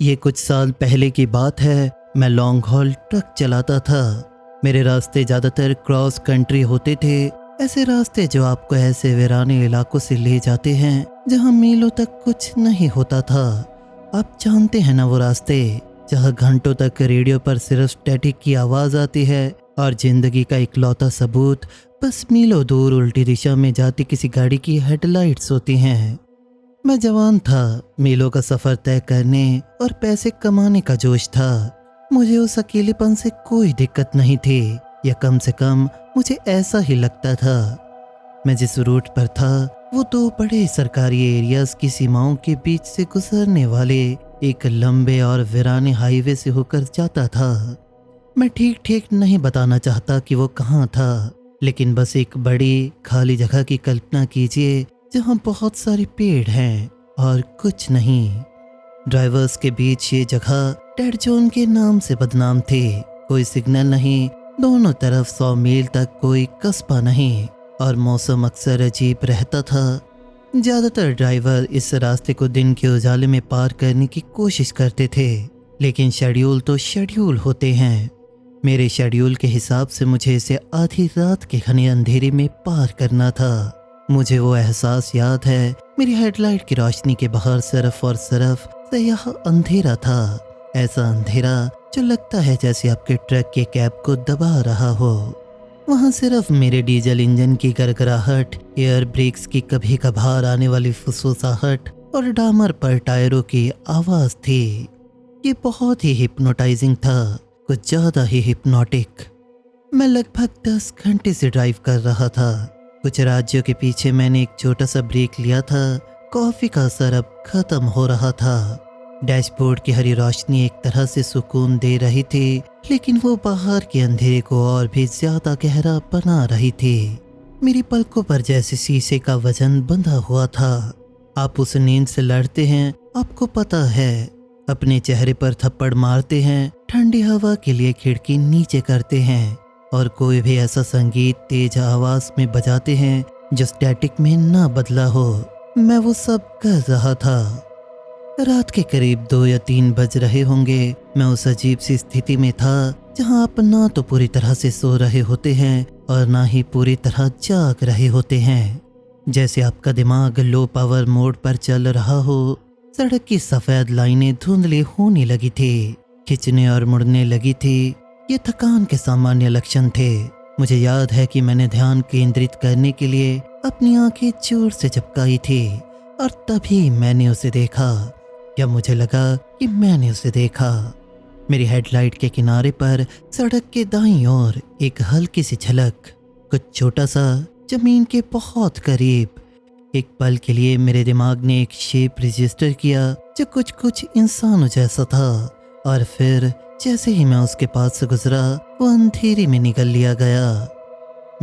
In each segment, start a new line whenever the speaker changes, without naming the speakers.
ये कुछ साल पहले की बात है। मैं लॉन्ग हॉल ट्रक चलाता था। मेरे रास्ते ज़्यादातर क्रॉस कंट्री होते थे, ऐसे रास्ते जो आपको ऐसे वीराने इलाकों से ले जाते हैं जहां मीलों तक कुछ नहीं होता था। आप जानते हैं ना वो रास्ते जहां घंटों तक रेडियो पर सिर्फ स्टैटिक की आवाज़ आती है और ज़िंदगी का इकलौता सबूत बस मीलों दूर उल्टी दिशा में जाती किसी गाड़ी की हेडलाइट्स होती हैं। मैं जवान था, मीलों का सफ़र तय करने और पैसे कमाने का जोश था। मुझे उस अकेलेपन से कोई दिक्कत नहीं थी, या कम से कम मुझे ऐसा ही लगता था। मैं जिस रूट पर था वो दो बड़े सरकारी एरियाज की सीमाओं के बीच से गुजरने वाले एक लंबे और वीराने हाईवे से होकर जाता था। मैं ठीक ठीक नहीं बताना चाहता कि वो कहाँ था, लेकिन बस एक बड़ी खाली जगह की कल्पना कीजिए जहाँ बहुत सारे पेड़ हैं और कुछ नहीं। ड्राइवर्स के बीच ये जगह डेड जोन के नाम से बदनाम थी। कोई सिग्नल नहीं, दोनों तरफ 100 मील तक कोई कस्बा नहीं, और मौसम अक्सर अजीब रहता था। ज़्यादातर ड्राइवर इस रास्ते को दिन के उजाले में पार करने की कोशिश करते थे, लेकिन शेड्यूल तो शेड्यूल होते हैं। मेरे शेड्यूल के हिसाब से मुझे इसे आधी रात के घने अंधेरे में पार करना था। मुझे वो एहसास याद है, मेरी हेडलाइट की रोशनी के बाहर सिर्फ और सिर्फ सयाह अंधेरा था। ऐसा अंधेरा जो लगता है जैसे आपके ट्रक के कैब को दबा रहा हो। वहाँ सिर्फ मेरे डीजल इंजन की गड़गड़ाहट, एयर ब्रेक्स की कभी कभार आने वाली फुसफुसाहट और डामर पर टायरों की आवाज़ थी। ये बहुत ही हिप्नोटाइजिंग था, कुछ ज़्यादा ही हिप्नोटिक। मैं लगभग 10 घंटे से ड्राइव कर रहा था। कुछ राज्यों के पीछे मैंने एक छोटा सा ब्रेक लिया था। कॉफ़ी का असर अब खत्म हो रहा था। डैशबोर्ड की हरी रोशनी एक तरह से सुकून दे रही थी, लेकिन वो बाहर के अंधेरे को और भी ज्यादा गहरा बना रही थी। मेरी पलकों पर जैसे शीशे का वजन बंधा हुआ था। आप उस नींद से लड़ते हैं, आपको पता है। अपने चेहरे पर थप्पड़ मारते हैं, ठंडी हवा के लिए खिड़की नीचे करते हैं, और कोई भी ऐसा संगीत तेज आवाज में बजाते हैं जो स्टैटिक में ना बदला हो। मैं वो सब कर रहा था। रात के करीब 2 या 3 बज रहे होंगे। मैं उस अजीब सी स्थिति में था जहां आप ना तो पूरी तरह से सो रहे होते हैं और ना ही पूरी तरह जाग रहे होते हैं। जैसे आपका दिमाग लो पावर मोड पर चल रहा हो। सड़क की सफ़ेद लाइनें धुंधली होने लगी थी, खिंचने और मुड़ने लगी थी। ये थकान के सामान्य लक्षण थे। मुझे याद है कि मैंने ध्यान केंद्रित करने के लिए अपनी आंखें जोर से झपकाई थी, और तभी मैंने उसे देखा, या मुझे लगा कि मैंने उसे देखा। मेरी हेडलाइट के किनारे पर सड़क के दाईं ओर एक हल्की सी झलक, कुछ छोटा सा, जमीन के बहुत करीब। एक पल के लिए मेरे दिमाग ने एक शेप रजिस्टर किया जो कुछ कुछ इंसानों जैसा था, और फिर जैसे ही मैं उसके पास से गुजरा वो अंधेरे में निकल लिया गया।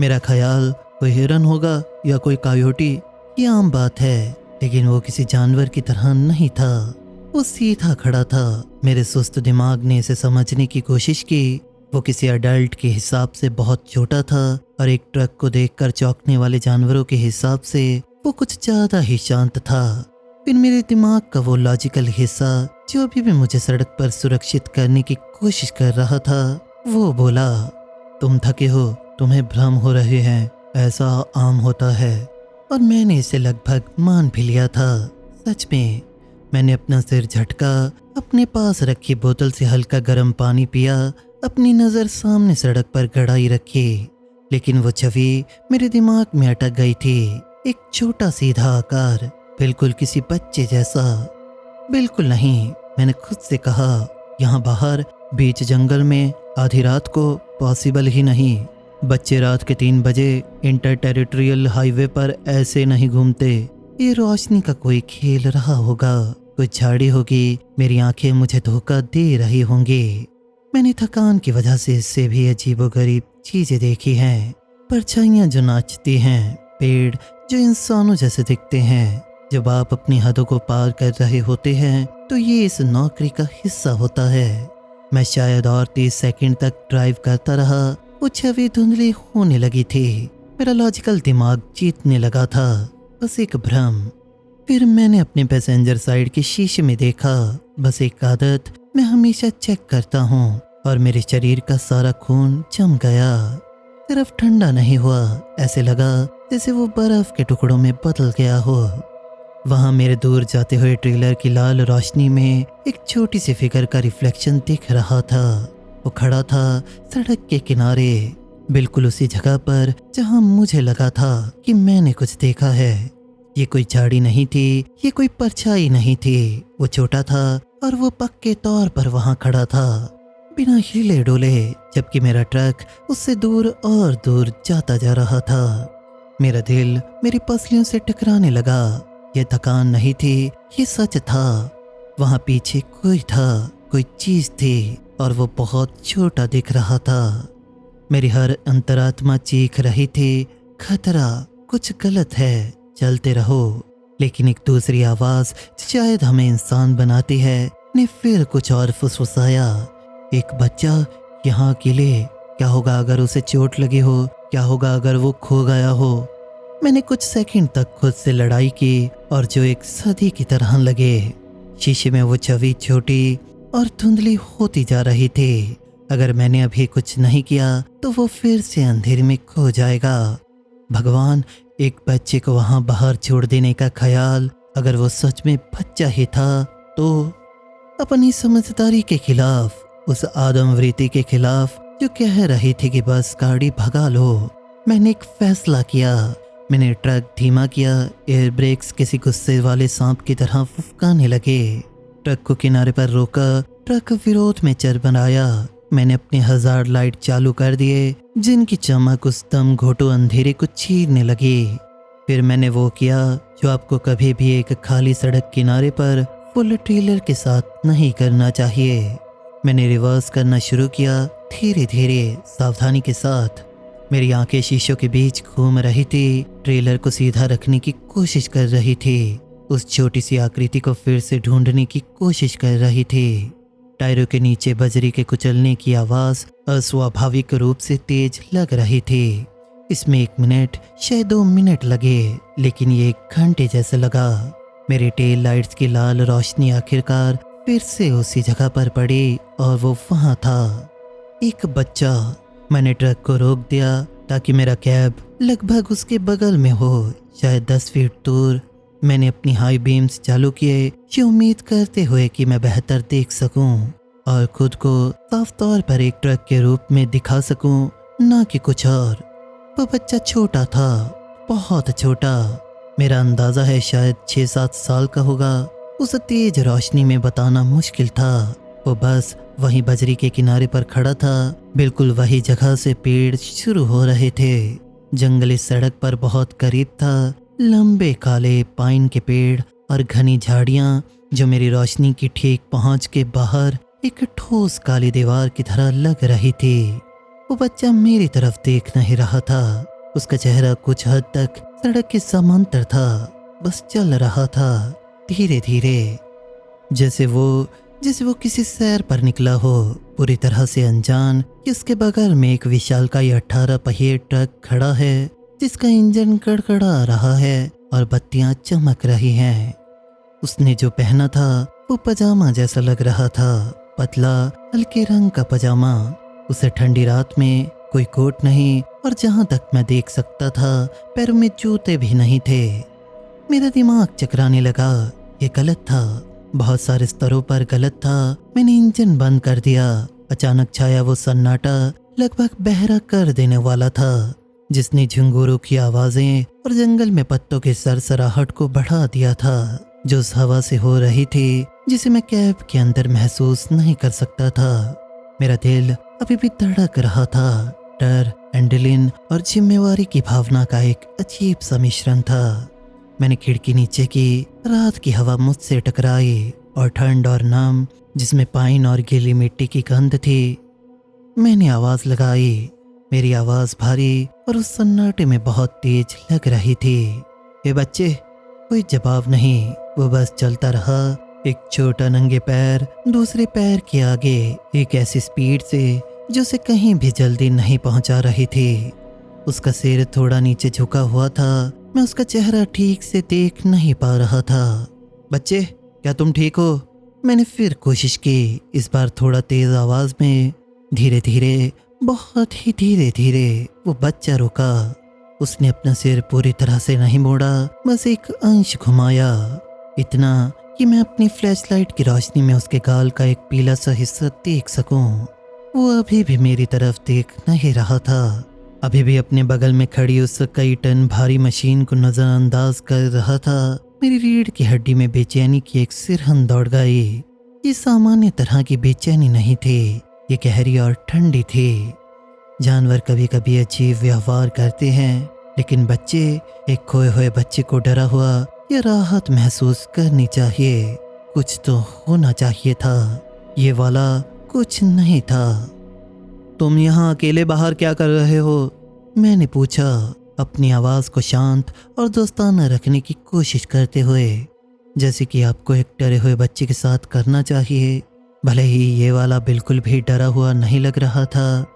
मेरा ख्याल कोई हिरन होगा या कोई कायोटी, ये आम बात है, लेकिन वो किसी जानवर की तरह नहीं था। वो सीधा खड़ा था। मेरे सुस्त दिमाग ने इसे समझने की कोशिश की। वो किसी अडल्ट के हिसाब से बहुत छोटा था, और एक ट्रक को देखकर चौंकने वाले जानवरों के हिसाब से वो कुछ ज़्यादा ही शांत था। फिर मेरे दिमाग का वो लॉजिकल हिस्सा जो अभी भी मुझे सड़क पर सुरक्षित करने की कोशिश कर रहा था, वो बोला, तुम थके हो, तुम्हें भ्रम हो रहे हैं, ऐसा आम होता है। और मैंने इसे लगभग मान भी लिया था। सच में मैंने अपना सिर झटका, अपने पास रखी बोतल से हल्का गर्म पानी पिया, अपनी नज़र सामने सड़क पर गड़ाई रखी। लेकिन वो छवि मेरे दिमाग में अटक गई थी। एक छोटा सीधा आकार, बिल्कुल किसी बच्चे जैसा। बिल्कुल नहीं, मैंने खुद से कहा, यहाँ बाहर बीच जंगल में आधी रात को पॉसिबल ही नहीं। बच्चे रात के 3 बजे इंटर टेरिटोरियल हाईवे पर ऐसे नहीं घूमते। ये रोशनी का कोई खेल रहा होगा, कुछ झाड़ी होगी, मेरी आंखें मुझे धोखा दे रही होंगी। मैंने थकान की वजह से इससे भी अजीबोगरीब चीजें देखी हैं। परछाइयाँ जो नाचती हैं, पेड़ जो इंसानों जैसे दिखते हैं। जब आप अपनी हदों को पार कर रहे होते हैं तो ये इस नौकरी का हिस्सा होता है। मैं शायद और 30 सेकंड तक ड्राइव करता रहा। वो छवि धुंधली होने लगी थी। मेरा लॉजिकल दिमाग जीतने लगा था, बस एक भ्रम। फिर मैंने अपने पैसेंजर साइड के शीशे में देखा। बस एक आदत मैं हमेशा चेक करता हूँ और मेरे शरीर का सारा खून जम गया। सिर्फ ठंडा नहीं हुआ, ऐसे लगा जैसे वो बर्फ के टुकड़ों में बदल गया हो। वहाँ मेरे दूर जाते हुए ट्रेलर की लाल रोशनी में एक छोटी सी फिगर का रिफ्लेक्शन दिख रहा था। वो खड़ा था सड़क के किनारे, बिल्कुल उसी जगह पर जहाँ मुझे लगा था कि मैंने कुछ देखा है। ये कोई झाड़ी नहीं थी, ये कोई परछाई नहीं थी। वो छोटा था और वो पक्के तौर पर वहाँ खड़ा था, बिना हिले डोले, जबकि मेरा ट्रक उससे दूर और दूर जाता जा रहा था। मेरा दिल मेरी पसलियों से टकराने लगा। ये थकान नहीं थी, ये सच था। वहाँ पीछे कोई था, कोई चीज थी और वो बहुत छोटा दिख रहा था। मेरी हर अंतरात्मा चीख रही थी, खतरा, कुछ गलत है, चलते रहो। लेकिन एक दूसरी आवाज शायद हमें इंसान बनाती है ने फिर कुछ और फुसफुसाया। एक बच्चा यहाँ अकेले, क्या होगा अगर उसे चोट लगी हो, क्या होगा अगर वो खो गया हो। मैंने कुछ सेकंड तक खुद से लड़ाई की और जो एक सदी की तरह लगे। शीशे में वो छवि छोटी और धुंधली होती जा रही थी। अगर मैंने अभी कुछ नहीं किया तो वो फिर से अंधेरे में खो जाएगा। भगवान, एक बच्चे को वहां बाहर छोड़ देने का ख्याल, अगर वो सच में बच्चा ही था तो अपनी समझदारी के खिलाफ, उस आदमवृत्ति के खिलाफ जो कह रही थी कि बस गाड़ी भगा लो, मैंने एक फैसला किया। मैंने ट्रक धीमा किया। एयर ब्रेक्स किसी गुस्से वाले सांप की तरह फुफकाने लगे। ट्रक को किनारे पर रोका, ट्रक विरोध में चरमराया। मैंने अपने 1000 लाइट चालू कर दिए, जिनकी चमक उस दम घोटू अंधेरे को चीरने लगी। फिर मैंने वो किया जो आपको कभी भी एक खाली सड़क किनारे पर फुल ट्रेलर के साथ नहीं करना चाहिए। मैंने रिवर्स करना शुरू किया, धीरे धीरे, सावधानी के साथ। मेरी आंखें शीशों के बीच घूम रही थी, ट्रेलर को सीधा रखने की कोशिश कर रही थी, उस छोटी सी आकृति को फिर से ढूंढने की कोशिश कर रही थी। टायरों के नीचे बजरी के कुचलने की आवाज अस्वाभाविक रूप से तेज लग रही थी। इसमें 1 मिनट, शायद 2 मिनट लगे, लेकिन ये 1 घंटे जैसे लगा। मेरे टेल लाइट्स की लाल रोशनी आखिरकार फिर से उसी जगह पर पड़ी और वो वहां था, एक बच्चा। मैंने ट्रक को रोक दिया ताकि मेरा कैब लगभग उसके बगल में हो, शायद 10 फीट दूर। मैंने अपनी हाई बीम्स चालू किए, ये उम्मीद करते हुए कि मैं बेहतर देख सकूं और खुद को साफ तौर पर एक ट्रक के रूप में दिखा सकूं, ना कि कुछ और। वो बच्चा छोटा था, बहुत छोटा। मेरा अंदाजा है शायद 6-7 साल का होगा। उस तेज रोशनी में बताना मुश्किल था। वो बस वहीं बजरी के किनारे पर खड़ा था, बिल्कुल वही जगह से पेड़ शुरू हो रहे थे। जंगल इस सड़क पर बहुत करीब था, लंबे काले पाइन के पेड़ और घनी झाड़ियां जो मेरी रोशनी की ठीक पहुंच के बाहर एक ठोस काली दीवार की तरह लग रही थी। वो बच्चा मेरी तरफ देख नहीं रहा था। उसका चेहरा कुछ हद तक सड़क के समांतर था, बस चल रहा था धीरे धीरे, जैसे वो किसी सैर पर निकला हो, पूरी तरह से अनजान कि उसके बगल में एक विशालकाय 18 पहिए ट्रक खड़ा है, जिसका इंजन कड़कड़ा रहा है और बत्तियां चमक रही हैं। उसने जो पहना था वो पजामा जैसा लग रहा था, पतला हल्के रंग का पजामा। उसे ठंडी रात में कोई कोट नहीं और जहां तक मैं देख सकता था पैरों में जूते भी नहीं थे। मेरा दिमाग चकराने लगा। ये गलत था, बहुत सारे स्तरों पर गलत था। मैंने इंजन बंद कर दिया। अचानक छाया वो सन्नाटा लगभग बहरा कर देने वाला था, जिसने झुंगूरों की आवाजें और जंगल में पत्तों की सरसराहट को बढ़ा दिया था, जो उस हवा से हो रही थी जिसे मैं कैब के अंदर महसूस नहीं कर सकता था। मेरा दिल अभी भी धड़क रहा था। डर, एंडलिन और जिम्मेवारी की भावना का एक अजीब सा मिश्रण था। मैंने खिड़की नीचे की, रात की हवा मुझसे टकराई और ठंड और नम, जिसमें पाइन और गीली मिट्टी की गंध थी। मैंने आवाज लगाई। मेरी आवाज भारी और उस सन्नाटे में बहुत तेज लग रही थी। ये बच्चे। कोई जवाब नहीं, वो बस चलता रहा, एक छोटा नंगे पैर दूसरे पैर के आगे, एक ऐसी स्पीड से जो उसे कहीं भी जल्दी नहीं पहुंचा रही थी। उसका सिर थोड़ा नीचे झुका हुआ था। मैं उसका चेहरा ठीक से देख नहीं पा रहा था। बच्चे, क्या तुम ठीक हो? मैंने फिर कोशिश की, इस बार थोड़ा तेज आवाज में। धीरे धीरे, बहुत ही धीरे धीरे वो बच्चा रुका। उसने अपना सिर पूरी तरह से नहीं मोड़ा, बस एक अंश घुमाया, इतना कि मैं अपनी फ्लैशलाइट की रोशनी में उसके गाल का एक पीला सा हिस्सा देख सकूं। वो अभी भी मेरी तरफ देख नहीं रहा था, अभी भी अपने बगल में खड़ी उस कई टन भारी मशीन को नजरअंदाज कर रहा था। मेरी रीढ़ की हड्डी में बेचैनी की एक सिरहन दौड़ गई। ये सामान्य तरह की बेचैनी नहीं थी, ये गहरी और ठंडी थी। जानवर कभी कभी अजीब व्यवहार करते हैं, लेकिन बच्चे, एक खोए हुए बच्चे को डरा हुआ या राहत महसूस करनी चाहिए। कुछ तो होना चाहिए था, ये वाला कुछ नहीं था। तुम यहाँ अकेले बाहर क्या कर रहे हो? मैंने पूछा, अपनी आवाज़ को शांत और दोस्ताना रखने की कोशिश करते हुए, जैसे कि आपको एक डरे हुए बच्चे के साथ करना चाहिए। भले ही ये वाला बिल्कुल भी डरा हुआ नहीं लग रहा था।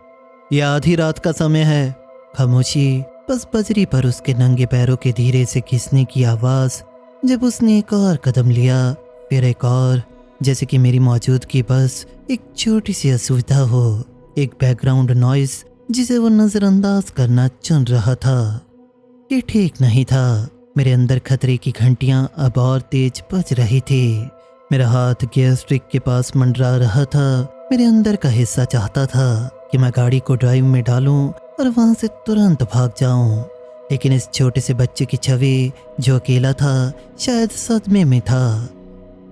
यह आधी रात का समय है। खामोशी, बस बजरी पर उसके नंगे पैरों के धीरे से घिसने की आवाज़। जब उसने एक और कदम लिया, फिर एक और, जैसे कि मेरी मौजूदगी बस एक छोटी सी असुविधा हो, एक बैकग्राउंड नॉइस जिसे वो नज़रअंदाज करना चुन रहा था। ये ठीक नहीं था। मेरे अंदर खतरे की घंटियां अब और तेज बज रही थी। मेरा हाथ गियर स्टिक के पास मंडरा रहा था। मेरे अंदर का हिस्सा चाहता था कि मैं गाड़ी को ड्राइव में डालूं और वहां से तुरंत भाग जाऊं, लेकिन इस छोटे से बच्चे की छवि, जो अकेला था, शायद सदमे में था।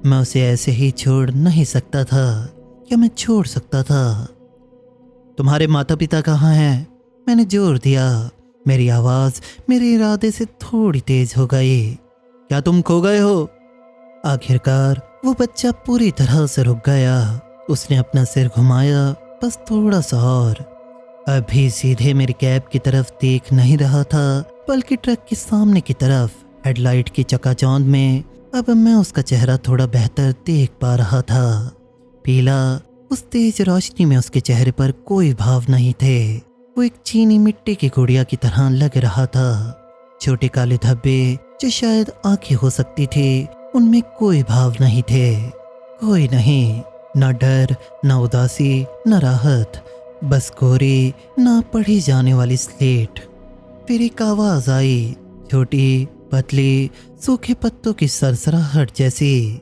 मैं उसे ऐसे ही छोड़ नहीं सकता था। क्या मैं छोड़ सकता था? तुम्हारे माता पिता कहाँ हैं? मैंने जोर दिया। मेरी आवाज़ मेरे इरादे से थोड़ी तेज हो गई। क्या तुम खो गए हो? आखिरकार वो बच्चा पूरी तरह से रुक गया। उसने अपना सिर घुमाया, बस थोड़ा सा और। अभी सीधे मेरी कैब की तरफ देख नहीं रहा था, बल्कि ट्रक के सामने की तरफ। हेडलाइट की चकाचौंध में अब मैं उसका चेहरा थोड़ा बेहतर देख पा रहा था। पीला, उस तेज रोशनी में उसके चेहरे पर कोई भाव नहीं थे। वो एक चीनी मिट्टी की गुड़िया की तरह लग रहा था। छोटे काले धब्बे जो शायद आंखें हो सकती थी, उनमें कोई भाव नहीं थे। कोई नहीं, न डर, न उदासी, न राहत, बस कोरी, ना पढ़ी जाने वाली स्लेट। फिर एक आवाज आई, छोटी, पतली, सूखे पत्तों की सरसराहट जैसी।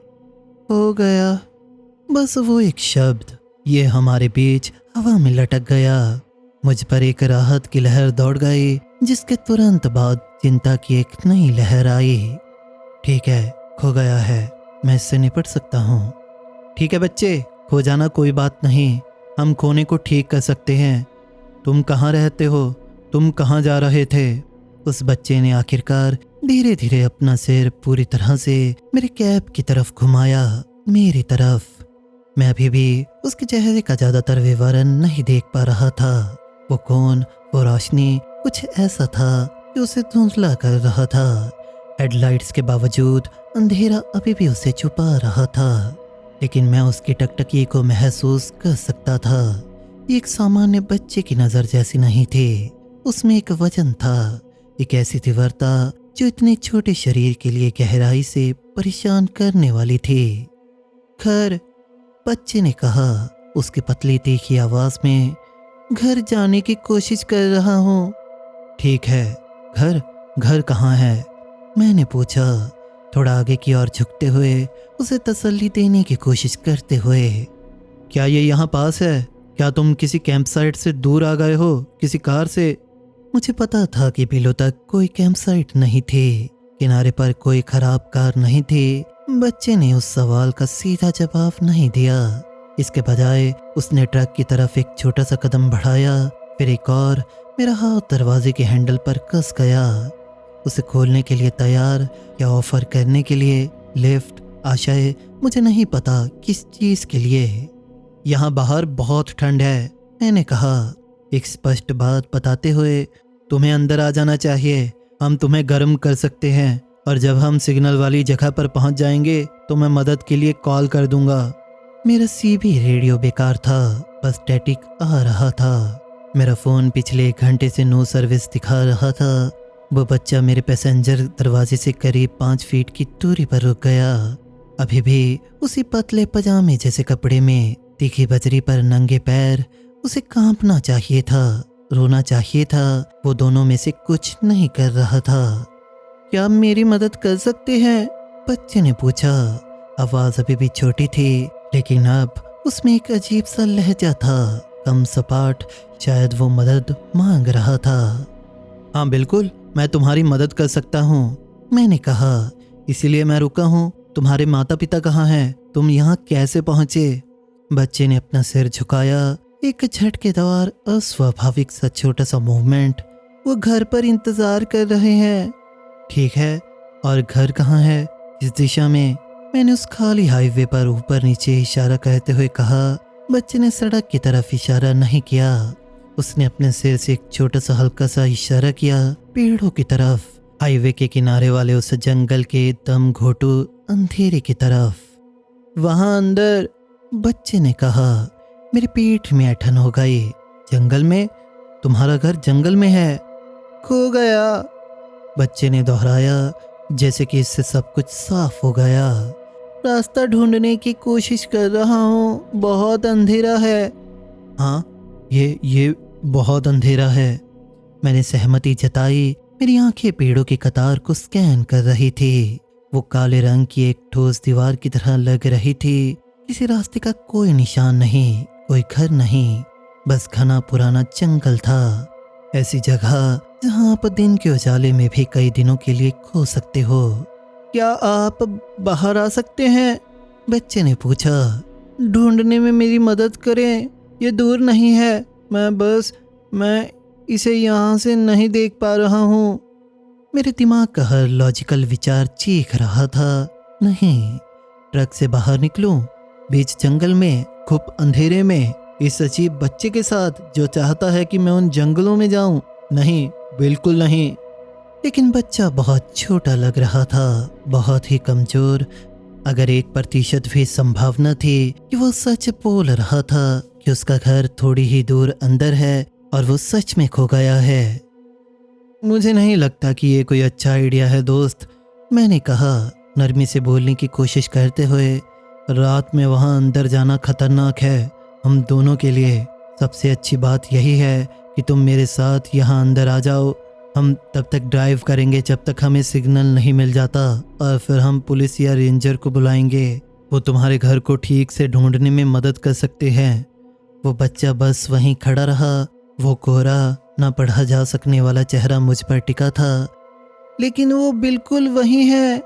हो गया। बस वो एक शब्द, ये हमारे बीच हवा में लटक गया। मुझ पर एक राहत की लहर दौड़ गई, जिसके तुरंत बाद चिंता की एक नई लहर आई। ठीक है, खो गया है, मैं इससे निपट सकता हूँ। ठीक है बच्चे, खो जाना कोई बात नहीं, हम खोने को ठीक कर सकते हैं। तुम कहाँ रहते हो? तुम कहाँ जा रहे थे? उस बच्चे ने आखिरकार धीरे धीरे अपना सिर पूरी तरह से मेरे कैब की तरफ घुमाया, मेरी तरफ। मैं अभी भी उसके चेहरे का ज्यादातर विवरण नहीं देख पा रहा था। वो कौन, वो रोशनी, कुछ ऐसा था जो उसे धुंधला कर रहा था। हेडलाइट्स के बावजूद अंधेरा अभी भी उसे छुपा रहा था, लेकिन मैं उसकी टकटकी को महसूस कर सकता था। ये एक सामान्य बच्चे की नज़र जैसी नहीं थी, उसमें एक वजन था, एक ऐसी तीव्रता जो इतने छोटे शरीर के लिए गहराई से परेशान करने वाली थी। घर, बच्चे ने कहा, उसकी पतली तीखी आवाज में। घर जाने की कोशिश कर रहा हूँ। ठीक है, घर, घर कहाँ है? मैंने पूछा, थोड़ा आगे की ओर झुकते हुए, उसे तसल्ली देने की कोशिश करते हुए। क्या ये यहाँ पास है? क्या तुम किसी कैंप साइट से दूर आ गए हो, किसी कार से? मुझे पता था कि बिलो तक कोई कैंप साइट नहीं थी, किनारे पर कोई खराब कार नहीं थी। बच्चे ने उस सवाल का सीधा जवाब नहीं दिया। इसके बजाय उसने ट्रक की तरफ एक छोटा सा कदम बढ़ाया, फिर एक और। मेरा हाथ दरवाजे के हैंडल पर कस गया, उसे खोलने के लिए तैयार, या ऑफर करने के लिए। लिफ्ट, आशय, मुझे नहीं पता किस चीज के लिए। यहाँ बाहर बहुत ठंड है, मैंने कहा, एक स्पष्ट बात बताते हुए। तुम्हें अंदर आ जाना चाहिए, हम तुम्हें गर्म कर सकते हैं, और जब हम सिग्नल वाली जगह पर पहुंच जाएंगे तो मैं मदद के लिए कॉल कर दूंगा। मेरा सीबी रेडियो बेकार था, बस स्टैटिक आ रहा था। मेरा फ़ोन पिछले 1 घंटे से नो सर्विस दिखा रहा था। वो बच्चा मेरे पैसेंजर दरवाजे से करीब 5 फीट की दूरी पर रुक गया। अभी भी उसी पतले पजामे जैसे कपड़े में, तीखी बजरी पर नंगे पैर। उसे कांपना चाहिए था, रोना चाहिए था, वो दोनों में से कुछ नहीं कर रहा था। क्या आप मेरी मदद कर सकते हैं? बच्चे ने पूछा। आवाज़ अभी भी छोटी थी, लेकिन अब उसमें एक अजीब सा लहजा था, कम सपाट। शायद वो मदद मांग रहा था। हाँ बिल्कुल, मैं तुम्हारी मदद कर सकता हूँ, मैंने कहा। इसीलिए मैं रुका हूँ। तुम्हारे माता पिता कहाँ हैं? तुम यहाँ कैसे पहुँचे? बच्चे ने अपना सिर झुकाया। एक झटकेदार अस्वाभाविक सा छोटा सा मूवमेंट। वो घर पर इंतजार कर रहे हैं। ठीक है, और घर कहाँ है? इस दिशा में, मैंने उस खाली हाईवे पर ऊपर नीचे इशारा करते हुए कहा। बच्चे ने सड़क की तरफ इशारा नहीं किया। उसने अपने सिर से एक छोटा सा हल्का सा इशारा किया पेड़ों की तरफ, हाईवे के किनारे वाले उस जंगल के दम घोटू अंधेरे की तरफ। वहां अंदर, बच्चे ने कहा। मेरी पीठ में ऐंठन हो गई। जंगल में? तुम्हारा घर जंगल में है? खो गया, बच्चे ने दोहराया, जैसे कि इससे सब कुछ साफ हो गया। रास्ता ढूंढने की कोशिश कर रहा हूँ, बहुत अंधेरा है। हाँ, ये बहुत अंधेरा है, मैंने सहमति जताई। मेरी आंखें पेड़ों की कतार को स्कैन कर रही थी। वो काले रंग की एक ठोस दीवार की तरह लग रही थी। किसी रास्ते का कोई निशान नहीं, कोई घर नहीं, बस घना पुराना जंगल था। ऐसी जगह जहां आप दिन के उजाले में भी कई दिनों के लिए खो सकते हो। क्या आप बाहर आ सकते हैं? बच्चे ने पूछा। ढूंढने में मेरी मदद करें, ये दूर नहीं है। मैं इसे यहाँ से नहीं देख पा रहा हूँ। मेरे दिमाग का हर लॉजिकल विचार चीख रहा था। नहीं, ट्रक से बाहर निकलूं, बीच जंगल में, खूब अंधेरे में, इस अजीब बच्चे के साथ जो चाहता है कि मैं उन जंगलों में जाऊं? नहीं, बिल्कुल नहीं। लेकिन बच्चा बहुत छोटा लग रहा था, बहुत ही कमजोर। अगर 1% भी संभावना थी कि वो सच बोल रहा था कि उसका घर थोड़ी ही दूर अंदर है और वो सच में खो गया है। मुझे नहीं लगता कि ये कोई अच्छा आइडिया है दोस्त, मैंने कहा नरमी से बोलने की कोशिश करते हुए। रात में वहाँ अंदर जाना खतरनाक है हम दोनों के लिए। सबसे अच्छी बात यही है कि तुम मेरे साथ यहाँ अंदर आ जाओ। हम तब तक ड्राइव करेंगे जब तक हमें सिग्नल नहीं मिल जाता, और फिर हम पुलिस या रेंजर को बुलाएंगे। वो तुम्हारे घर को ठीक से ढूंढने में मदद कर सकते हैं। वो बच्चा बस वहीं खड़ा रहा। वो कोहरा, ना पढ़ा जा सकने वाला चेहरा मुझ पर टिका था। लेकिन वो बिल्कुल वहीं है,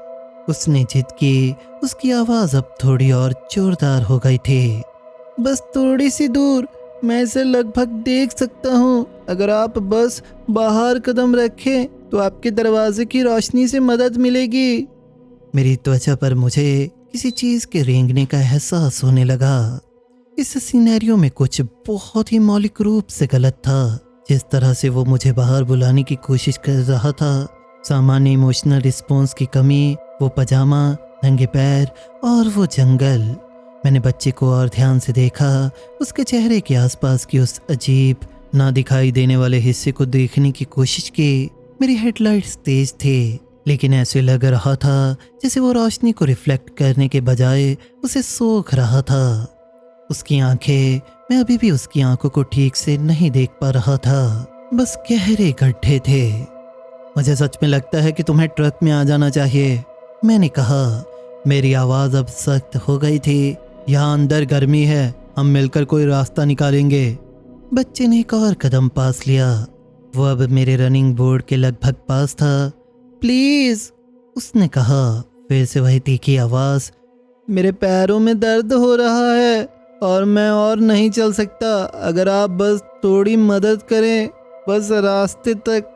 उसने जिद की। उसकी आवाज़ अब थोड़ी और जोरदार हो गई थी। बस थोड़ी सी दूर, मैं इसे लगभग देख सकता हूँ। अगर आप बस बाहर कदम रखें तो आपके दरवाजे की रोशनी से मदद मिलेगी। मेरी त्वचा पर मुझे किसी चीज़ के रेंगने का एहसास होने लगा। इस सिनेरियो में कुछ बहुत ही मौलिक रूप से गलत था। जिस तरह से वो मुझे बाहर बुलाने की कोशिश कर रहा था, सामान्य इमोशनल रिस्पॉन्स की कमी, वो पजामा, नंगे पैर और वो जंगल। मैंने बच्चे को और ध्यान से देखा। उसके चेहरे के आसपास की उस अजीब, ना दिखाई देने वाले हिस्से को देखने की कोशिश की। मेरी हेडलाइट्स तेज थे, लेकिन ऐसे लग रहा था जैसे वो रोशनी को रिफ्लेक्ट करने के बजाय उसे सोख रहा था। उसकी आंखें, मैं अभी भी उसकी आंखों को ठीक से नहीं देख पा रहा था, बस गहरे गड्ढे थे। मुझे सच में लगता है कि तुम्हें ट्रक में आ जाना चाहिए, मैंने कहा। मेरी आवाज़ अब सख्त हो गई थी। यहाँ अंदर गर्मी है, हम मिलकर कोई रास्ता निकालेंगे। बच्चे ने एक और कदम पास लिया। वो अब मेरे रनिंग बोर्ड के लगभग पास था। प्लीज़, उसने कहा, फिर से वही तीखी आवाज़। मेरे पैरों में दर्द हो रहा है और मैं और नहीं चल सकता। अगर आप बस थोड़ी मदद करें, बस रास्ते तक।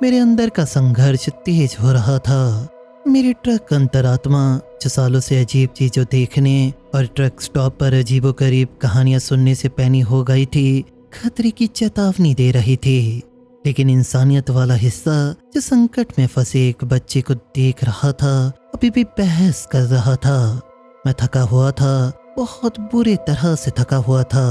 मेरे अंदर का संघर्ष तेज हो रहा था। मेरी ट्रक अंतरात्मा, जो सालों से अजीब चीज़ों देखने और ट्रक स्टॉप पर अजीबोगरीब कहानियां सुनने से पैनी हो गई थी, खतरे की चेतावनी दे रही थी। लेकिन इंसानियत वाला हिस्सा, जो संकट में फंसे एक बच्चे को देख रहा था, अभी भी बहस कर रहा था। मैं थका हुआ था, बहुत बुरी तरह से थका हुआ था।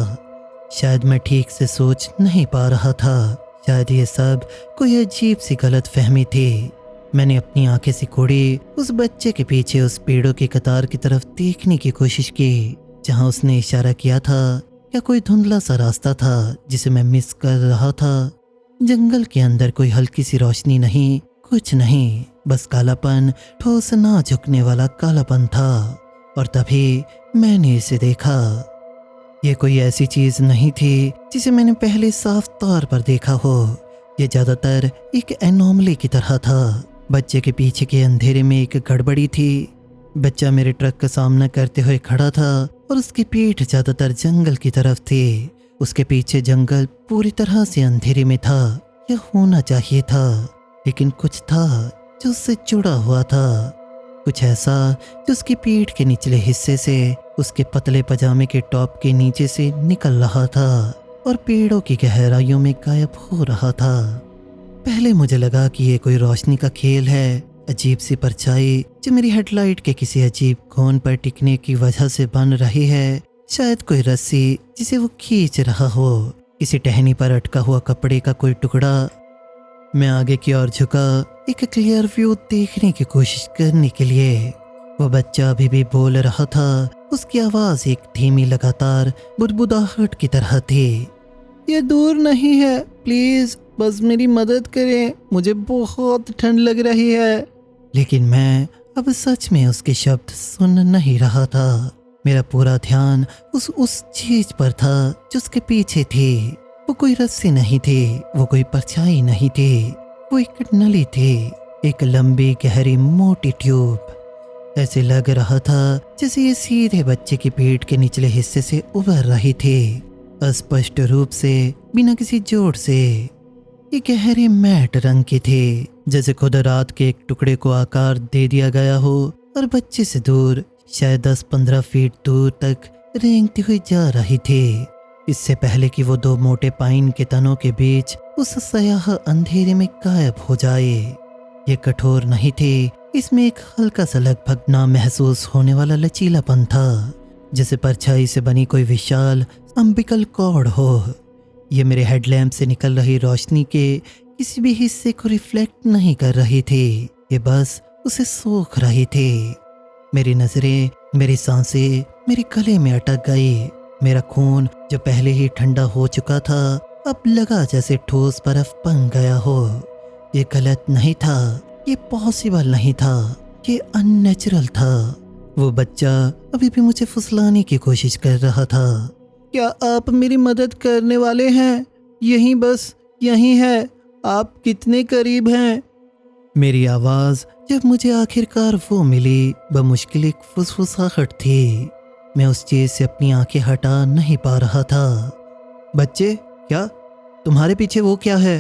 शायद मैं ठीक से सोच नहीं पा रहा था। शायद ये सब कोई अजीब सी गलत फहमी थी। मैंने अपनी आंखें सिकोड़ी उस बच्चे के पीछे उस पेड़ों की कतार की तरफ देखने की कोशिश की जहां उसने इशारा किया था। या कोई धुंधला सा रास्ता था जिसे मैं मिस कर रहा था। जंगल के अंदर कोई हल्की सी रोशनी नहीं, कुछ नहीं, बस कालापन, ठोस ना झुकने वाला कालापन था। और तभी मैंने इसे देखा। ये कोई ऐसी चीज नहीं थी जिसे मैंने पहले साफ तौर पर देखा हो। ये ज्यादातर एक एनोमली की तरह था। बच्चे के पीछे के अंधेरे में एक गड़बड़ी थी। बच्चा मेरे ट्रक का सामना करते हुए खड़ा था और उसकी पीठ ज्यादातर जंगल की तरफ थी। उसके पीछे जंगल पूरी तरह से अंधेरे में था। यह होना चाहिए था, लेकिन कुछ था जो उससे जुड़ा हुआ था। कुछ ऐसा जो उसकी पीठ के निचले हिस्से से, उसके पतले पजामे के टॉप के नीचे से निकल रहा था और पेड़ों की गहराइयों में गायब हो रहा था। पहले मुझे लगा कि ये कोई रोशनी का खेल है, अजीब सी परछाई जो मेरी हेडलाइट के किसी अजीब कोन पर टिकने की वजह से बन रही है। शायद कोई रस्सी जिसे वो खींच रहा हो, किसी टहनी पर अटका हुआ कपड़े का कोई टुकड़ा। मैं आगे की ओर झुका, एक क्लियर व्यू देखने की कोशिश करने के लिए। वो बच्चा अभी भी बोल रहा था। उसकी आवाज एक धीमी लगातार बुदबुदाहट की तरह थी। ये दूर नहीं है, प्लीज बस मेरी मदद करें, मुझे बहुत ठंड लग रही है। लेकिन मैं अब सच में उसके शब्द सुन नहीं रहा था। मेरा पूरा ध्यान उस चीज पर था जो उसके पीछे थी। वो कोई रस्सी नहीं थी, वो कोई परछाई नहीं थी, वो एक नली थी, एक लंबी गहरी मोटी ट्यूब। ऐसे लग रहा था जैसे ये सीधे बच्चे की पीठ के निचले हिस्से से उभर रही थी, अस्पष्ट रूप से, बिना किसी जोड़ से। ये गहरे मैट रंग की थी, जैसे खुद रात के एक टुकड़े को आकार दे दिया गया हो और बच्चे से दूर, शायद 10-15 फीट दूर तक रेंगती हुई जा रही थी। इससे पहले कि वो दो मोटे पाइन के तनों के बीच उस स्याह अंधेरे में गायब हो जाए। ये कठोर नहीं थी, इसमें एक हल्का सा लगभग ना महसूस होने वाला लचीलापन था, जैसे परछाई से बनी कोई विशाल अम्बिकल कॉर्ड हो। ये मेरे हेडलैम्प से निकल रही रोशनी के किसी भी हिस्से को रिफ्लेक्ट नहीं कर रही थी, ये बस उसे सोख रही थी। मेरी नजरें, मेरी सांसें मेरे गले में अटक गई। मेरा खून जो पहले ही ठंडा हो चुका था, अब लगा जैसे ठोस बर्फ बन गया हो। ये गलत नहीं था, ये पॉसिबल नहीं था, ये अननेचुरल था। वो बच्चा अभी भी मुझे फुसलाने की कोशिश कर रहा था। क्या आप मेरी मदद करने वाले हैं? यहीं, बस यहीं है, आप कितने करीब हैं? मेरी आवाज जब मुझे आखिरकार वो मिली, बमुश्किल एक फुसफुसाहट थी। मैं उस चीज से अपनी आंखें हटा नहीं पा रहा था। बच्चे, क्या तुम्हारे पीछे वो क्या है?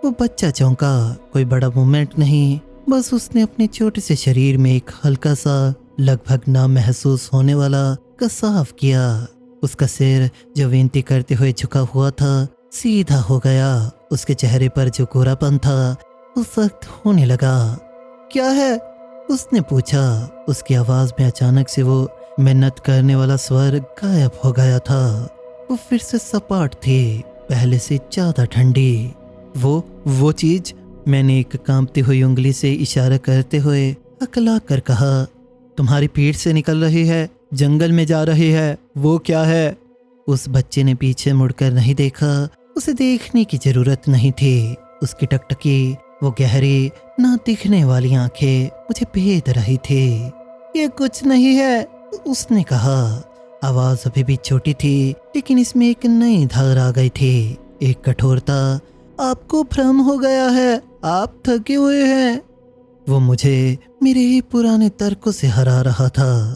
वो बच्चा चौंका। कोई बड़ा मूवमेंट नहीं, बस उसने अपने छोटे से शरीर में एक हल्का सा, लगभग ना महसूस होने वाला कसाव किया। उसका सिर जो विनती करते हुए झुका हुआ था, सीधा हो गया। उसके चेहरे पर जो गोरापन था वो सख्त होने लगा। क्या है? उसने पूछा। उसकी आवाज में अचानक से वो मिन्नत करने वाला स्वर गायब हो गया था। वो फिर से सपाट थी, पहले से ज्यादा ठंडी। वो चीज, मैंने एक कांपती हुई उंगली से इशारा करते हुए अकला कर कहा। तुम्हारी पीठ से निकल रही है, जंगल में जा रही है, वो क्या है? उस बच्चे ने पीछे मुड़कर नहीं देखा। उसे देखने की जरूरत नहीं थी। उसकी टकटकी, वो गहरी ना दिखने वाली आंखें मुझे भेद रही थी। ये कुछ नहीं है, उसने कहा। आवाज अभी भी छोटी थी, लेकिन इसमें एक नई धार आ गई थी, एक कठोरता। आपको भ्रम हो गया है, आप थके हुए हैं। वो मुझे मेरे ही पुराने तर्कों से हरा रहा था।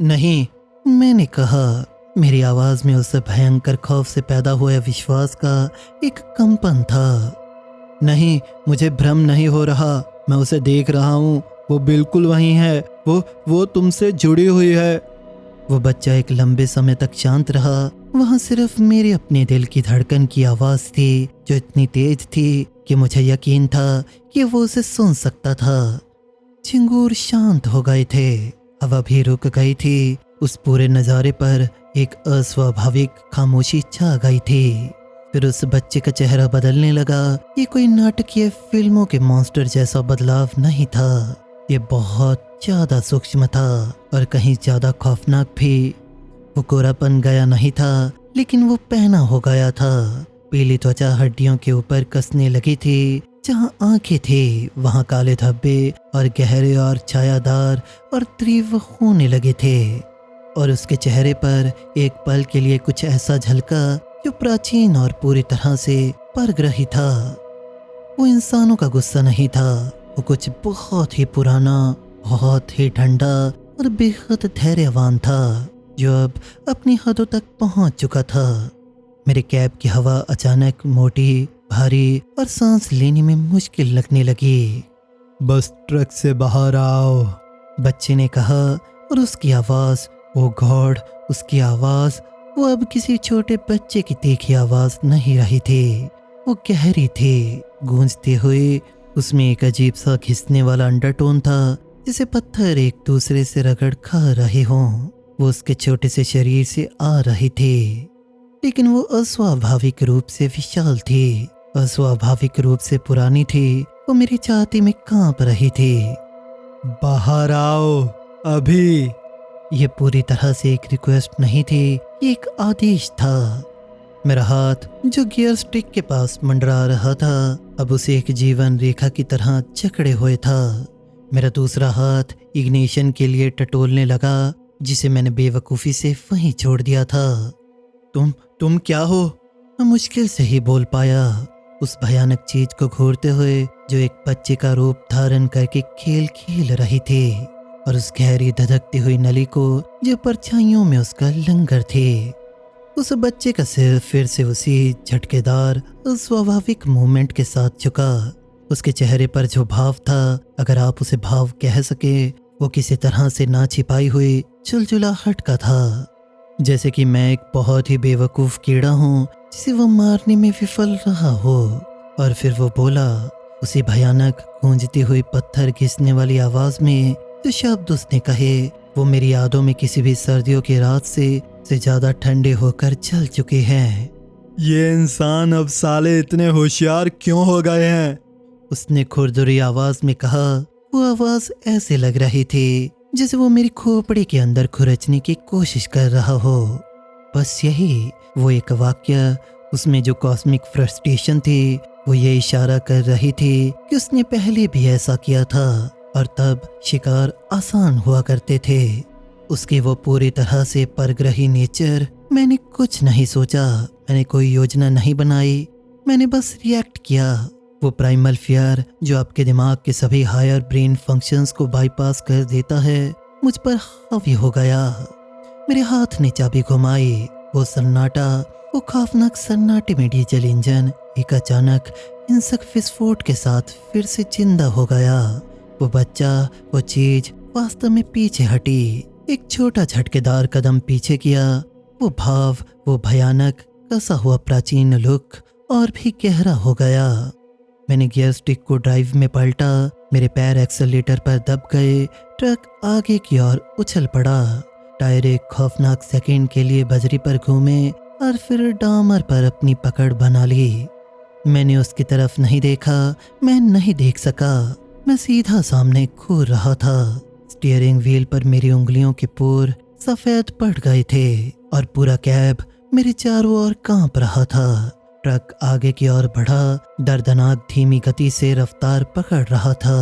नहीं, मैंने कहा। मेरी आवाज में उस भयंकर खौफ से पैदा हुए विश्वास का एक कंपन था। नहीं, मुझे भ्रम नहीं हो रहा, मैं उसे देख रहा हूँ, वो बिल्कुल वहीं है, वो तुमसे जुड़ी हुई है। वो बच्चा एक लंबे समय तक शांत रहा। वहाँ सिर्फ मेरे अपने दिल की धड़कन की आवाज थी, जो इतनी तेज थी कि मुझे यकीन था कि वो उसे सुन सकता था। चिंगूर शांत हो गए थे, हवा भी रुक गई थी। उस पूरे नज़ारे पर एक अस्वाभाविक खामोशी छा गई थी। फिर उस बच्चे का चेहरा बदलने लगा। ये कोई नाटकीय फिल्मों के मॉन्स्टर जैसा बदलाव नहीं था, ये बहुत ज्यादा सूक्ष्म था और कहीं ज्यादा खौफनाक भी। वो गोरापन गया नहीं था, लेकिन वो पहना हो गया था। पीली त्वचा हड्डियों के ऊपर कसने लगी थी। जहाँ आंखें थी वहाँ काले धब्बे और गहरे और छायादार और तीव्र होने लगे थे। और उसके चेहरे पर एक पल के लिए कुछ ऐसा झलका जो प्राचीन और पूरी तरह से परग्रही था। वो इंसानों का गुस्सा नहीं था, वो कुछ बहुत ही पुराना, बहुत ही ठंडा और बेहद धैर्यवान था, जो अब अपनी हदों तक पहुंच चुका था। मेरे कैब की हवा अचानक मोटी, भारी और सांस लेने में मुश्किल लगने लगी। बस ट्रक से बाहर आओ, बच्चे ने कहा। और उसकी आवाज़, वो गॉड, उसकी आवाज़, वो अब किसी छोटे बच्चे की तीखी आवाज़ नहीं रही थी। वो गहरी थी, गूंजते हुए। उसमें एक अजीब सा घिसने वाला अंडरटोन था, जिसे पत्थर एक दूसरे से रगड़ खा रहे हों। वो उसके छोटे से शरीर से आ रही थी, लेकिन वो अस्वाभाविक रूप से विशाल थी, अस्वाभाविक रूप से पुरानी थी। वो मेरी छाती में कांप रही थी। बाहर आओ अभी। ये पूरी तरह से एक रिक्वेस्ट नहीं थी, ये एक आदेश था। मेरा हाथ जो गियर स्टिक के पास मंडरा रहा था, अब उसे एक जीवन रेखा की तरह जकड़े हुए था। मेरा दूसरा हाथ इग्निशन के लिए टटोलने लगा, जिसे मैंने बेवकूफ़ी से वहीं छोड़ दिया था। तुम क्या हो? मैं मुश्किल से ही बोल पाया, उस भयानक चीज को घूरते हुए जो एक बच्चे का रूप धारण करके खेल खेल रही थी, और उस गहरी धधकती हुई नली को जो परछाइयों में उसका लंगर थे। उस बच्चे का सिर फिर से उसी झटकेदार अस्वाभाविक मूवमेंट के साथ झुका। उसके चेहरे पर जो भाव था, अगर आप उसे भाव कह सके, वो किसी तरह से ना छिपाई हुई चुलचुलाहट का था। जैसे कि मैं एक बहुत ही बेवकूफ़ कीड़ा हूँ जिसे वो मारने में विफल रहा हो। और फिर वो बोला, उसी भयानक गूंजती हुई पत्थर घिसने वाली आवाज़ में जो शब्द उसने कहे, वो मेरी यादों में किसी भी सर्दियों की रात से ज़्यादा ठंडे होकर चल चुके हैं।
ये इंसान अब साले इतने होशियार क्यों हो गए हैं?
उसने खुरदुरी आवाज़ में कहा। वो आवाज़ ऐसे लग रही थी जैसे वो मेरी खोपड़ी के अंदर खुरचने की कोशिश कर रहा हो। बस यही वो एक वाक्य, उसमें जो कॉस्मिक फ्रस्ट्रेशन थी, वो ये इशारा कर रही थी कि उसने पहले भी ऐसा किया था, और तब शिकार आसान हुआ करते थे। उसकी वो पूरी तरह से परग्रही नेचर। मैंने कुछ नहीं सोचा, मैंने कोई योजना नहीं बनाई, मैंने बस रिएक्ट किया। वो प्राइमल फियर जो आपके दिमाग के सभी हायर ब्रेन फंक्शंस को बाईपास कर देता है, मुझ पर हावी हो गया। मेरे हाथ ने चाबी घुमाई। वो सन्नाटा, वो खौफनाक सन्नाटे में डीजल इंजन एक अचानक हिंसक विस्फोट के साथ फिर से जिंदा हो गया। वो बच्चा, वो चीज वास्तव में पीछे हटी, एक छोटा झटकेदार कदम पीछे किया। वो भाव, वो भयानक कसा हुआ प्राचीन लुक और भी गहरा हो गया। मैंने गियर स्टिक को ड्राइव में पलटा, मेरे पैर एक्सेलेरेटर पर दब गए। ट्रक आगे की ओर उछल पड़ा। टायर एक खौफनाक सेकंड के लिए बजरी पर घूमे और फिर डामर पर अपनी पकड़ बना ली। मैंने उसकी तरफ नहीं देखा, मैं नहीं देख सका। मैं सीधा सामने घूर रहा था। स्टीयरिंग व्हील पर मेरी उंगलियों के पोर सफेद पड़ गए थे और पूरा कैब मेरे चारों ओर कांप रहा था। ट्रक आगे की ओर बढ़ा, दर्दनाक धीमी गति से रफ्तार पकड़ रहा था।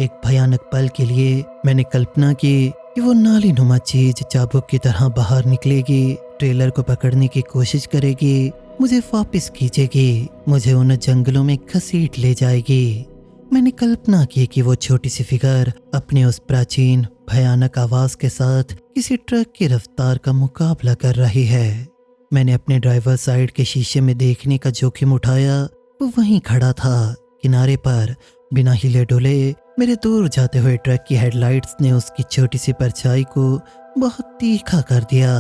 एक भयानक पल के लिए मैंने कल्पना की कि वो नाली नुमा चीज चाबुक की तरह बाहर निकलेगी, ट्रेलर को पकड़ने की कोशिश करेगी, मुझे वापस खींचेगी, मुझे उन जंगलों में घसीट ले जाएगी। मैंने कल्पना की कि वो छोटी सी फिगर अपने उस प्राचीन भयानक आवाज के साथ किसी ट्रक की रफ्तार का मुकाबला कर रही है। मैंने अपने ड्राइवर साइड के शीशे में देखने का जोखिम उठाया। वो वहीं खड़ा था, किनारे पर, बिना हिले डुले। मेरे दूर जाते हुए ट्रक की हेडलाइट्स ने उसकी छोटी सी परछाई को बहुत तीखा कर दिया,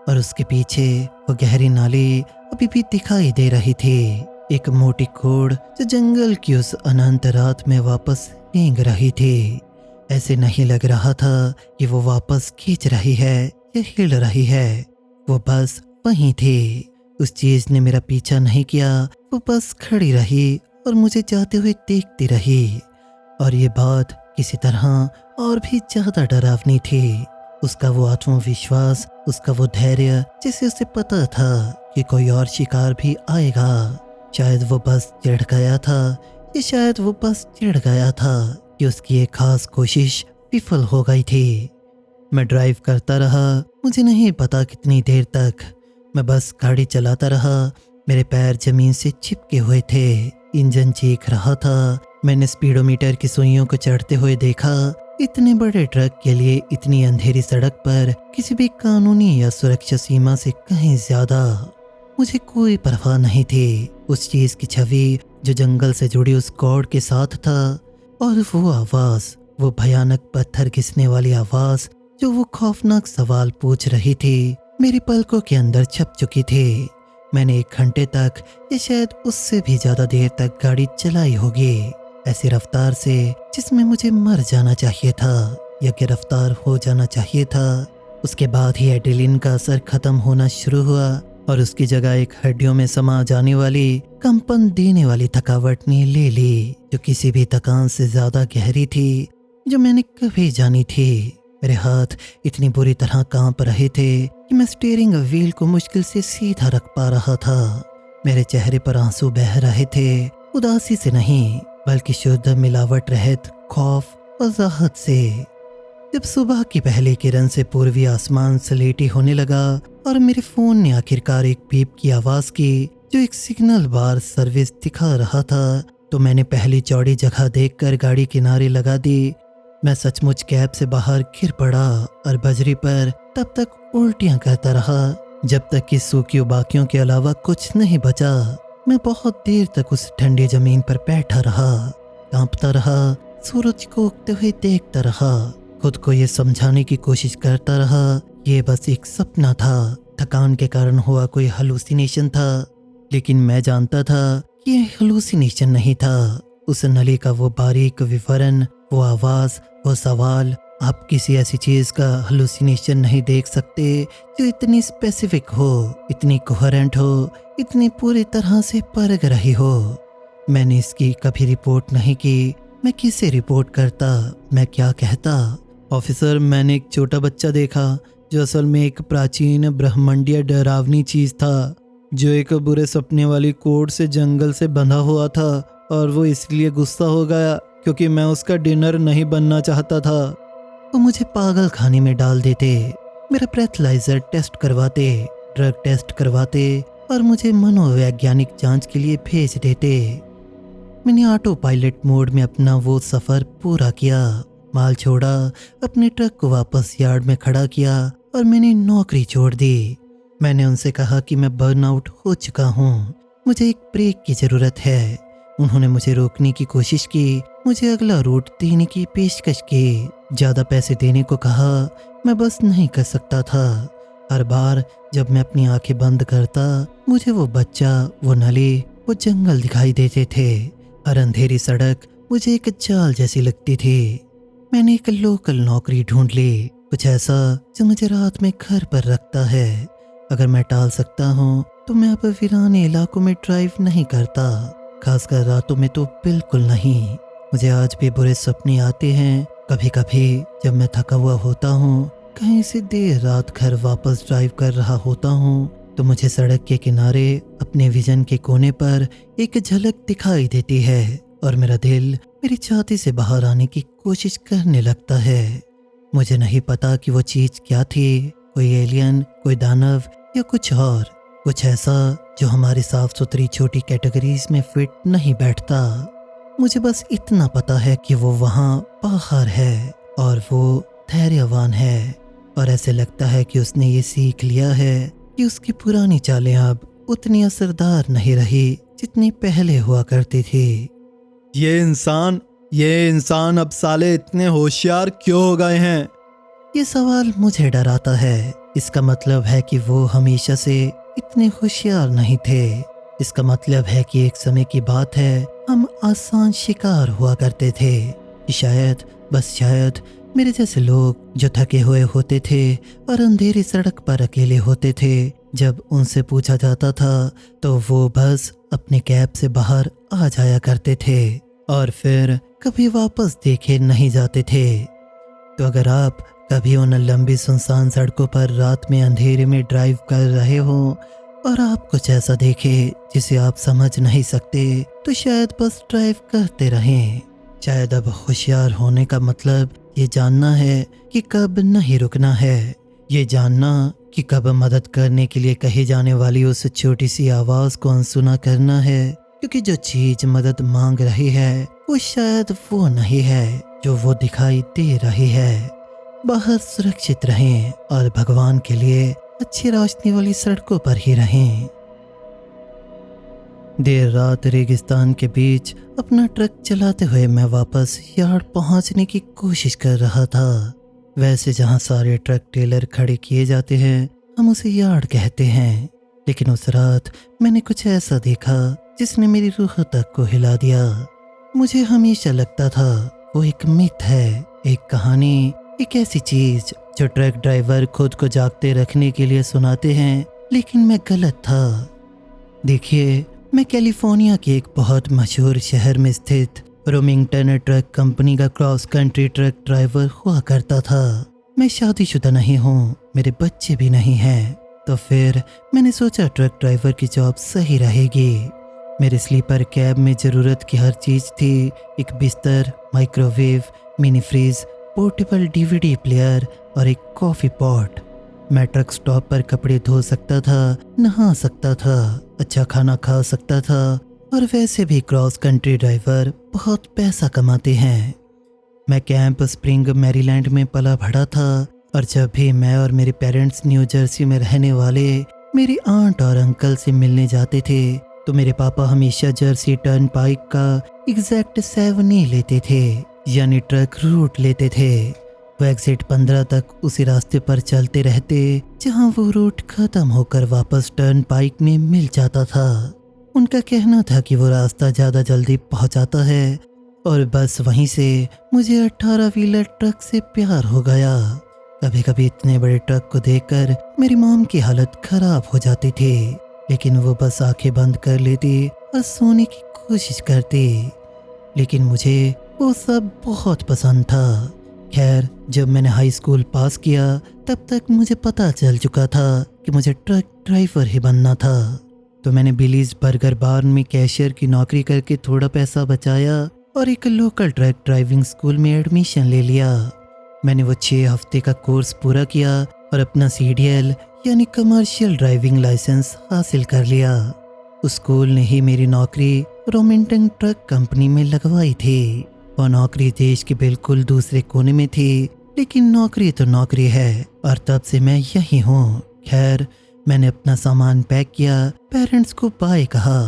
और उसके पीछे वो गहरी नाली अभी भी दिखाई दे रही थी। एक मोटी खोड़ जो जंगल की उस अनंत रात में वापस रेंग रही थी। ऐसे नहीं लग रहा था कि वो वापस खींच रही है या हिल रही है, वो बस वहीं थी। उस चीज ने मेरा पीछा नहीं किया, वो बस खड़ी रही और मुझे जाते हुए देखती रही। और ये बात किसी तरह और भी ज्यादा डरावनी थी। उसका वो आत्मविश्वास, उसका वो धैर्य, जिसे उसे पता था कि कोई और शिकार भी आएगा। शायद वो बस चिढ़ गया था, या शायद वो बस चिढ़ गया था कि उसकी एक खास कोशिश विफल हो गई थी। मैं ड्राइव करता रहा, मुझे नहीं पता कितनी देर तक। मैं बस गाड़ी चलाता रहा। मेरे पैर जमीन से चिपके हुए थे। इंजन चीख रहा था। मैंने स्पीडोमीटर की सुइयों को चढ़ते हुए देखा। इतने बड़े ट्रक के लिए इतनी अंधेरी सड़क पर किसी भी कानूनी या सुरक्षा सीमा से कहीं ज्यादा मुझे कोई परवाह नहीं थी। उस चीज की छवि जो जंगल से जुड़ी उस कॉर्ड के साथ था, और वो आवाज, वो भयानक पत्थर घिसने वाली आवाज जो वो खौफनाक सवाल पूछ रही थी, मेरी पलकों के अंदर छप चुकी थी। मैंने 1 घंटे तक या शायद उससे भी ज्यादा देर तक गाड़ी चलाई होगी, ऐसी रफ्तार से जिसमें मुझे मर जाना चाहिए था या गिरफ्तार हो जाना चाहिए था। उसके बाद ही एड्रेनलिन का असर खत्म होना शुरू हुआ और उसकी जगह एक हड्डियों में समा जाने वाली, कंपन देने वाली थकावट ने ले ली, जो किसी भी थकान से ज्यादा गहरी थी जो मैंने कभी जानी थी। मेरे हाथ इतनी बुरी तरह कांप रहे थे कि मैं स्टीयरिंग व्हील को मुश्किल से सीधा रख पा रहा था। मेरे चेहरे पर आंसू बह रहे थे, उदासी से नहीं बल्कि शुद्ध मिलावट रहित खौफ और राहत से। जब सुबह की पहली किरण से पूर्वी आसमान सलेटी होने लगा और मेरे फोन ने आखिरकार एक बीप की आवाज की जो एक सिग्नल बार सर्विस दिखा रहा था, तो मैंने पहली चौड़ी जगह देखकर गाड़ी किनारे लगा दी। मैं सचमुच कैब से बाहर गिर पड़ा और बजरी पर तब तक उल्टियां करता रहा जब तक कि सूखी बाकियों के अलावा कुछ नहीं बचा। मैं बहुत देर तक उस ठंडी जमीन पर बैठा रहा, कांपता रहा, सूरज को उगते हुए देखता रहा, खुद को ये समझाने की कोशिश करता रहा ये बस एक सपना था, थकान के कारण हुआ कोई हेलुसिनेशन था। लेकिन मैं जानता था कि ये हेलुसिनेशन नहीं था। उस नली का वो बारीक विवरण, वो आवाज, वो सवाल, आप किसी ऐसी चीज का हेलुसिनेशन नहीं देख सकते जो इतनी स्पेसिफिक हो, इतनी कोहेरेंट हो, इतनी पूरी तरह से परख रही हो। मैंने इसकी कभी रिपोर्ट नहीं की। मैं किसे रिपोर्ट करता, मैं क्या कहता?
ऑफिसर, मैंने एक छोटा बच्चा देखा जो असल में एक प्राचीन ब्रह्मांडीय डरावनी चीज था, जो एक बुरे सपने वाली कोड से जंगल से बंधा हुआ था, और वो इसलिए गुस्सा हो गया क्योंकि मैं उसका डिनर नहीं बनना चाहता था।
वो मुझे पागल खाने में डाल देते, मेरा ब्रेथलाइजर टेस्ट करवाते, ड्रग टेस्ट करवाते और मुझे मनोवैज्ञानिक जांच के लिए भेज देते। मैंने ऑटो पायलट मोड में अपना वो सफर पूरा किया, माल छोड़ा, अपने ट्रक को वापस यार्ड में खड़ा किया और मैंने नौकरी छोड़ दी। मैंने उनसे कहा कि मैं बर्नआउट हो चुका हूँ, मुझे एक ब्रेक की ज़रूरत है। उन्होंने मुझे रोकने की कोशिश की, मुझे अगला रूट देने की पेशकश की, ज़्यादा पैसे देने को कहा। मैं बस नहीं कर सकता था। हर बार जब मैं अपनी आंखें बंद करता, मुझे वो बच्चा, वो नली, वो जंगल दिखाई देते थे। हर अंधेरी सड़क मुझे एक जाल जैसी लगती थी। मैंने एक लोकल नौकरी ढूंढ ली, कुछ ऐसा जो मुझे रात में घर पर रखता है। अगर मैं टाल सकता हूँ तो मैं अब वीराने इलाकों में ड्राइव नहीं करता, खासकर रातों में तो बिल्कुल नहीं। मुझे आज भी बुरे सपने आते हैं। कभी कभी जब मैं थका हुआ होता हूँ, कहीं से देर रात घर वापस ड्राइव कर रहा होता हूँ, तो मुझे सड़क के किनारे अपने विजन के कोने पर एक झलक दिखाई देती है और मेरा दिल मेरी छाती से बाहर आने की कोशिश करने लगता है। मुझे नहीं पता कि वो चीज क्या थी, कोई एलियन, कोई दानव या कुछ और, कुछ ऐसा जो हमारी साफ सुथरी छोटी कैटेगरीज में फिट नहीं बैठता। मुझे बस इतना पता है कि वो वहाँ बाहर है और वो धैर्यवान है, और ऐसे लगता है कि उसने ये सीख लिया है कि उसकी पुरानी चालें अब उतनी असरदार नहीं रही जितनी पहले हुआ करती थी।
ये इंसान अब साले इतने होशियार क्यों हो गए हैं?
ये सवाल मुझे डराता है। इसका मतलब है कि वो हमेशा से इतने होशियार नहीं थे। इसका मतलब है कि एक समय की बात है, हम आसान शिकार हुआ करते थे। शायद, बस शायद, मेरे जैसे लोग जो थके हुए होते थे और अंधेरी सड़क पर अकेले होते थे, जब उनसे पूछा जाता था तो वो बस अपने कैब से बाहर आ जाया करते थे और फिर कभी वापस देखे नहीं जाते थे। तो अगर आप कभी उन लंबी सुनसान सड़कों पर रात में अंधेरे में ड्राइव कर रहे हो और आप कुछ ऐसा देखे जिसे आप समझ नहीं सकते, तो शायद बस ड्राइव करते रहें। शायद अब होशियार होने का मतलब ये जानना है कि कब नहीं रुकना है, ये जानना कि कब मदद करने के लिए कही जाने वाली उस छोटी सी आवाज़ को अनसुना करना है, क्योंकि जो चीज़ मदद मांग रही है वो शायद वो नहीं है जो वो दिखाई दे रही है। बाहर सुरक्षित रहें और भगवान के लिए अच्छी रोशनी वाली सड़कों पर ही रहें। देर रात रेगिस्तान के बीच अपना ट्रक चलाते हुए मैं वापस यार्ड पहुंचने की कोशिश कर रहा था। वैसे जहां सारे ट्रक टेलर खड़े किए जाते हैं हम उसे यार्ड कहते हैं, लेकिन उस रात मैंने कुछ ऐसा देखा जिसने मेरी रूह तक को हिला दिया। मुझे हमेशा लगता था वो एक मिथ है, एक कहानी, एक ऐसी चीज जो ट्रक ड्राइवर खुद को जागते रखने के लिए सुनाते हैं, लेकिन मैं गलत था। देखिए, मैं कैलिफोर्निया के एक बहुत मशहूर शहर में स्थित रोमिंगटन ट्रक कंपनी का क्रॉस कंट्री ट्रक ड्राइवर हुआ करता था। मैं शादीशुदा नहीं हूँ, मेरे बच्चे भी नहीं हैं, तो फिर मैंने सोचा ट्रक ड्राइवर की जॉब सही रहेगी। मेरे स्लीपर कैब में ज़रूरत की हर चीज़ थी, एक बिस्तर, microwave, mini fridge, portable DVD player और एक कॉफ़ी पॉट। मैं ट्रक स्टॉप पर कपड़े धो सकता था, नहा सकता था, अच्छा खाना खा सकता था, और वैसे भी क्रॉस कंट्री ड्राइवर बहुत पैसा कमाते हैं। मैं कैंप स्प्रिंग मैरीलैंड में पला बढ़ा था, और जब भी मैं और मेरे पेरेंट्स न्यू जर्सी में रहने वाले मेरी आंट और अंकल से मिलने जाते थे तो मेरे पापा हमेशा जर्सी टर्न पाइक का एग्जैक्ट 7 ही लेते थे, यानी ट्रक रूट लेते थे। वो एग्जिट 15 तक उसी रास्ते पर चलते रहते जहां वो रूट खत्म होकर वापस टर्न पाइक में मिल जाता था। उनका कहना था कि वो रास्ता ज़्यादा जल्दी पहुंचाता है, और बस वहीं से मुझे 18 व्हीलर ट्रक से प्यार हो गया। कभी कभी इतने बड़े ट्रक को देखकर मेरी मॉम की हालत खराब हो जाती थी, लेकिन वो बस आंखें बंद कर लेती और सोने की कोशिश करती। लेकिन मुझे वो सब बहुत पसंद था। खैर, जब मैंने हाई स्कूल पास किया तब तक मुझे पता चल चुका था कि मुझे ट्रक ड्राइवर ही बनना था। तो मैंने बिलीज बर्गर बार में कैशियर की नौकरी करके थोड़ा पैसा बचाया और एक लोकल ट्रक ड्राइविंग स्कूल में एडमिशन ले लिया। मैंने वो 6 हफ्ते का कोर्स पूरा किया और अपना CDL यानी कमर्शियल ड्राइविंग लाइसेंस हासिल कर लिया। उस स्कूल ने ही मेरी नौकरी रोमिंगटन ट्रक कंपनी में लगवाई थी। वो नौकरी देश के बिल्कुल दूसरे कोने में थी, लेकिन नौकरी तो नौकरी है, और तब से मैं यही हूँ। खैर, मैंने अपना सामान पैक किया, पेरेंट्स को बाय कहा,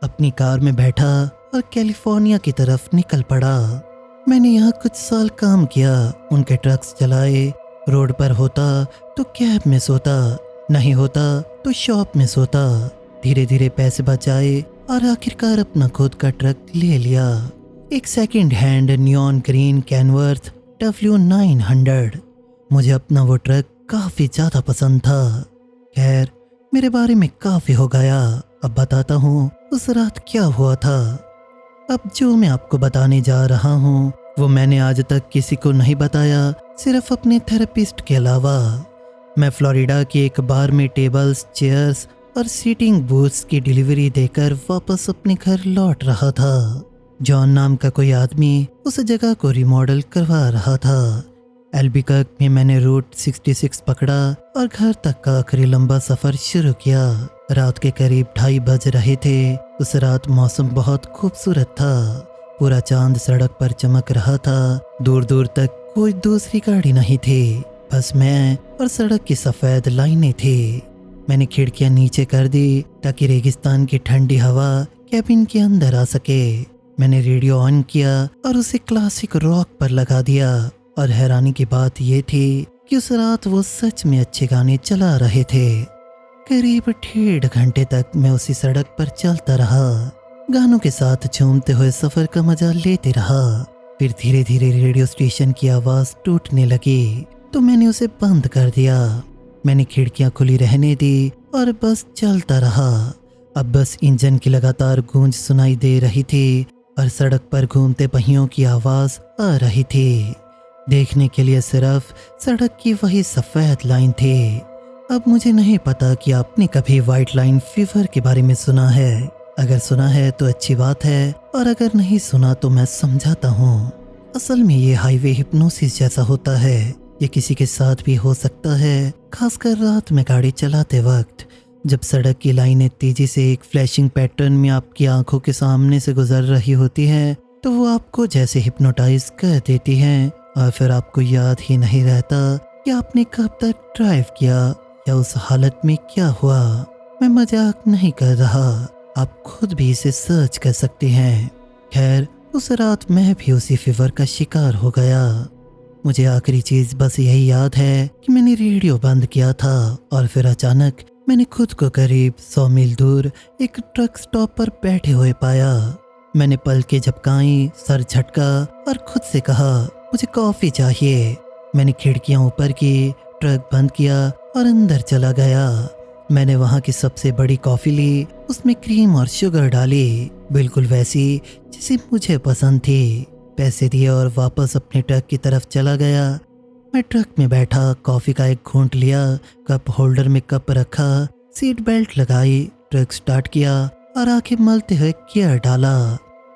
अपनी कार में बैठा और कैलिफोर्निया की तरफ निकल पड़ा। मैंने यहाँ कुछ साल काम किया, उनके ट्रक्स चलाए। रोड पर होता तो कैब में सोता, नहीं होता तो शॉप में सोता। धीरे धीरे पैसे बचाए और आखिरकार अपना खुद का ट्रक ले लिया, एक second hand neon green Kenworth W900। मुझे अपना वो ट्रक काफ़ी ज़्यादा पसंद था। खैर, मेरे बारे में काफ़ी हो गया, अब बताता हूँ उस रात क्या हुआ था। अब जो मैं आपको बताने जा रहा हूँ वो मैंने आज तक किसी को नहीं बताया, सिर्फ अपने थेरेपिस्ट के अलावा। मैं फ्लोरिडा के एक बार में टेबल्स, चेयर्स और सीटिंग बूथ्स की डिलीवरी देकर वापस अपने घर लौट रहा था। जॉन नाम का कोई आदमी उस जगह को रिमॉडल करवा रहा था। एल्बुकर्क में मैंने रूट 66 पकड़ा और घर तक का आखिरी लंबा सफर शुरू किया। रात के करीब 2:30 बज रहे थे। उस रात मौसम बहुत खूबसूरत था, पूरा चांद सड़क पर चमक रहा था। दूर दूर तक कोई दूसरी गाड़ी नहीं थी, बस मैं और सड़क की सफेद लाइनें थी। मैंने खिड़कियां नीचे कर दी ताकि रेगिस्तान की ठंडी हवा कैबिन के अंदर आ सके। मैंने रेडियो ऑन किया और उसे क्लासिक रॉक पर लगा दिया, और हैरानी की बात यह थी कि उस रात वो सच में अच्छे गाने चला रहे थे। करीब 1.5 घंटे तक मैं उसी सड़क पर चलता रहा, गानों के साथ झूमते हुए सफर का मजा लेते रहा। फिर धीरे धीरे रेडियो स्टेशन की आवाज टूटने लगी तो मैंने उसे बंद कर दिया। मैंने खिड़कियां खुली रहने दी और बस चलता रहा। अब बस इंजन की लगातार गूंज सुनाई दे रही थी और सड़क पर घूमते पहियों की आवाज़ आ रही थी। देखने के लिए सिर्फ सड़क की वही सफ़ेद लाइन थी। अब मुझे नहीं पता कि आपने कभी वाइट लाइन फीवर के बारे में सुना है। अगर सुना है तो अच्छी बात है, और अगर नहीं सुना तो मैं समझाता हूँ। असल में ये हाईवे हिप्नोसिस जैसा होता है। ये किसी के साथ भी हो सकता है, खासकर रात में गाड़ी चलाते वक्त। जब सड़क की लाइनें तेजी से एक फ्लैशिंग पैटर्न में आपकी आंखों के सामने से गुजर रही होती हैं, तो वो आपको जैसे हिप्नोटाइज कर देती हैं और फिर आपको याद ही नहीं रहता कि आपने कब तक ड्राइव किया या उस हालत में क्या हुआ। मैं मजाक नहीं कर रहा, आप खुद भी इसे सर्च कर सकते हैं। खैर, उस रात मैं भी उसी फीवर का शिकार हो गया। मुझे आखिरी चीज बस यही याद है कि मैंने रेडियो बंद किया था और फिर अचानक मैंने खुद को करीब 100 मील दूर एक ट्रक स्टॉप पर बैठे हुए पाया। मैंने पलकें झपकाई, सर झटका और खुद से कहा, मुझे कॉफ़ी चाहिए। मैंने खिड़कियां ऊपर की, ट्रक बंद किया और अंदर चला गया। मैंने वहाँ की सबसे बड़ी कॉफ़ी ली, उसमें क्रीम और शुगर डाली, बिल्कुल वैसी जैसी मुझे पसंद थी। पैसे दिए और वापस अपने ट्रक की तरफ चला गया। मैं ट्रक में बैठा, कॉफ़ी का एक घूंट लिया, कप होल्डर में कप रखा, सीट बेल्ट लगाई, ट्रक स्टार्ट किया और आंखें मलते हुए गियर डाला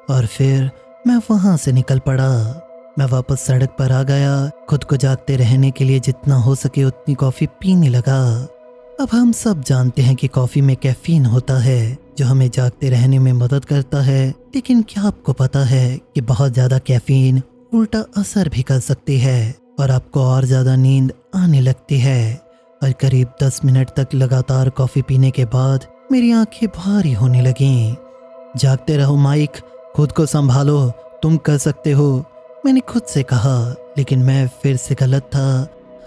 और फिर मैं वहाँ से निकल पड़ा। मैं वापस सड़क पर आ गया। खुद को जागते रहने के लिए जितना हो सके उतनी कॉफ़ी पीने लगा। अब हम सब जानते हैं कि कॉफ़ी में कैफीन होता है जो हमें जागते रहने में मदद करता है, लेकिन क्या आपको पता है कि बहुत ज़्यादा कैफीन उल्टा असर भी कर सकती है और आपको और ज़्यादा नींद आने लगती है। और करीब 10 मिनट तक लगातार कॉफ़ी पीने के बाद मेरी आंखें भारी होने लगीं। जागते रहो माइक, खुद को संभालो, तुम कर सकते हो, मैंने खुद से कहा, लेकिन मैं फिर से गलत था।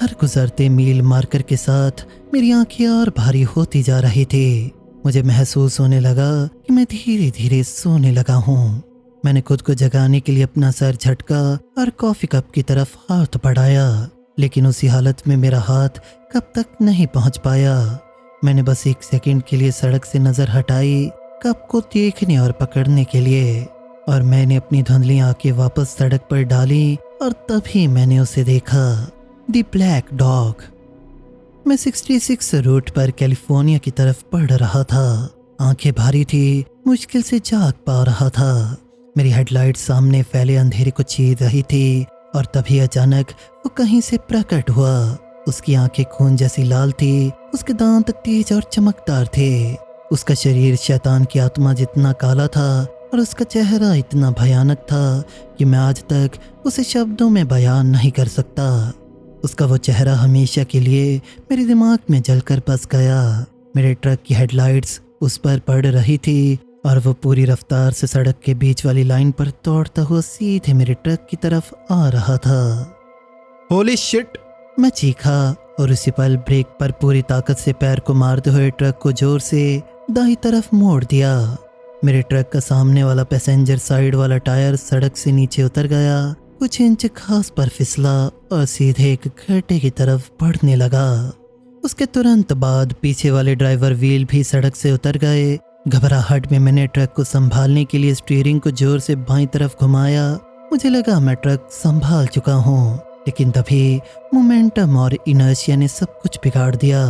हर गुजरते मील मार्कर के साथ मेरी आंखें और भारी होती जा रही थी। मुझे महसूस होने लगा कि मैं धीरे धीरे सोने लगा हूँ। मैंने खुद को जगाने के लिए अपना सर झटका और कॉफ़ी कप की तरफ हाथ बढ़ाया, लेकिन उसी हालत में मेरा हाथ कब तक नहीं पहुँच पाया। मैंने बस 1 सेकंड के लिए सड़क से नज़र हटाई, कप को देखने और पकड़ने के लिए, और मैंने अपनी धुंधली आंखें वापस सड़क पर डाली और तभी मैंने उसे देखा, द ब्लैक डॉग। मैं 66 रूट पर कैलिफोर्निया की तरफ बढ़ रहा था। आंखें भारी थी, मुश्किल से जाग पा रहा था। मेरी हेडलाइट सामने फैले अंधेरे को चीर रही थी और तभी अचानक वो कहीं से प्रकट हुआ। उसकी आंखें खून जैसी लाल थी, उसके दांत तेज और चमकदार थे, उसका शरीर शैतान की आत्मा जितना काला था और उसका चेहरा इतना भयानक था कि मैं आज तक उसे शब्दों में बयान नहीं कर सकता। उसका वो चेहरा हमेशा के लिए मेरे दिमाग में जलकर बस गया। मेरे ट्रक की हेडलाइट्स उस पर पड़ रही थी और वो पूरी रफ्तार से सड़क के बीच वाली लाइन पर दौड़ता हुआ सीधे मेरे ट्रक की तरफ आ रहा था।
Holy shit!
मैं चीखा और उसी पल ब्रेक पर पूरी ताकत से पैर को मारते हुए ट्रक को जोर से दाईं तरफ मोड़ दिया। मेरे ट्रक का सामने वाला पैसेंजर साइड वाला टायर सड़क से नीचे उतर गया, कुछ इंच घास पर फिसला और सीधे एक गड्ढे की तरफ बढ़ने लगा। उसके तुरंत बाद पीछे वाले ड्राइवर व्हील भी सड़क से उतर गए। घबराहट में मैंने ट्रक को संभालने के लिए स्टीयरिंग को जोर से बाईं तरफ घुमाया। मुझे लगा मैं ट्रक संभाल चुका हूँ, लेकिन तभी मोमेंटम और इनर्शिया ने सब कुछ बिगाड़ दिया।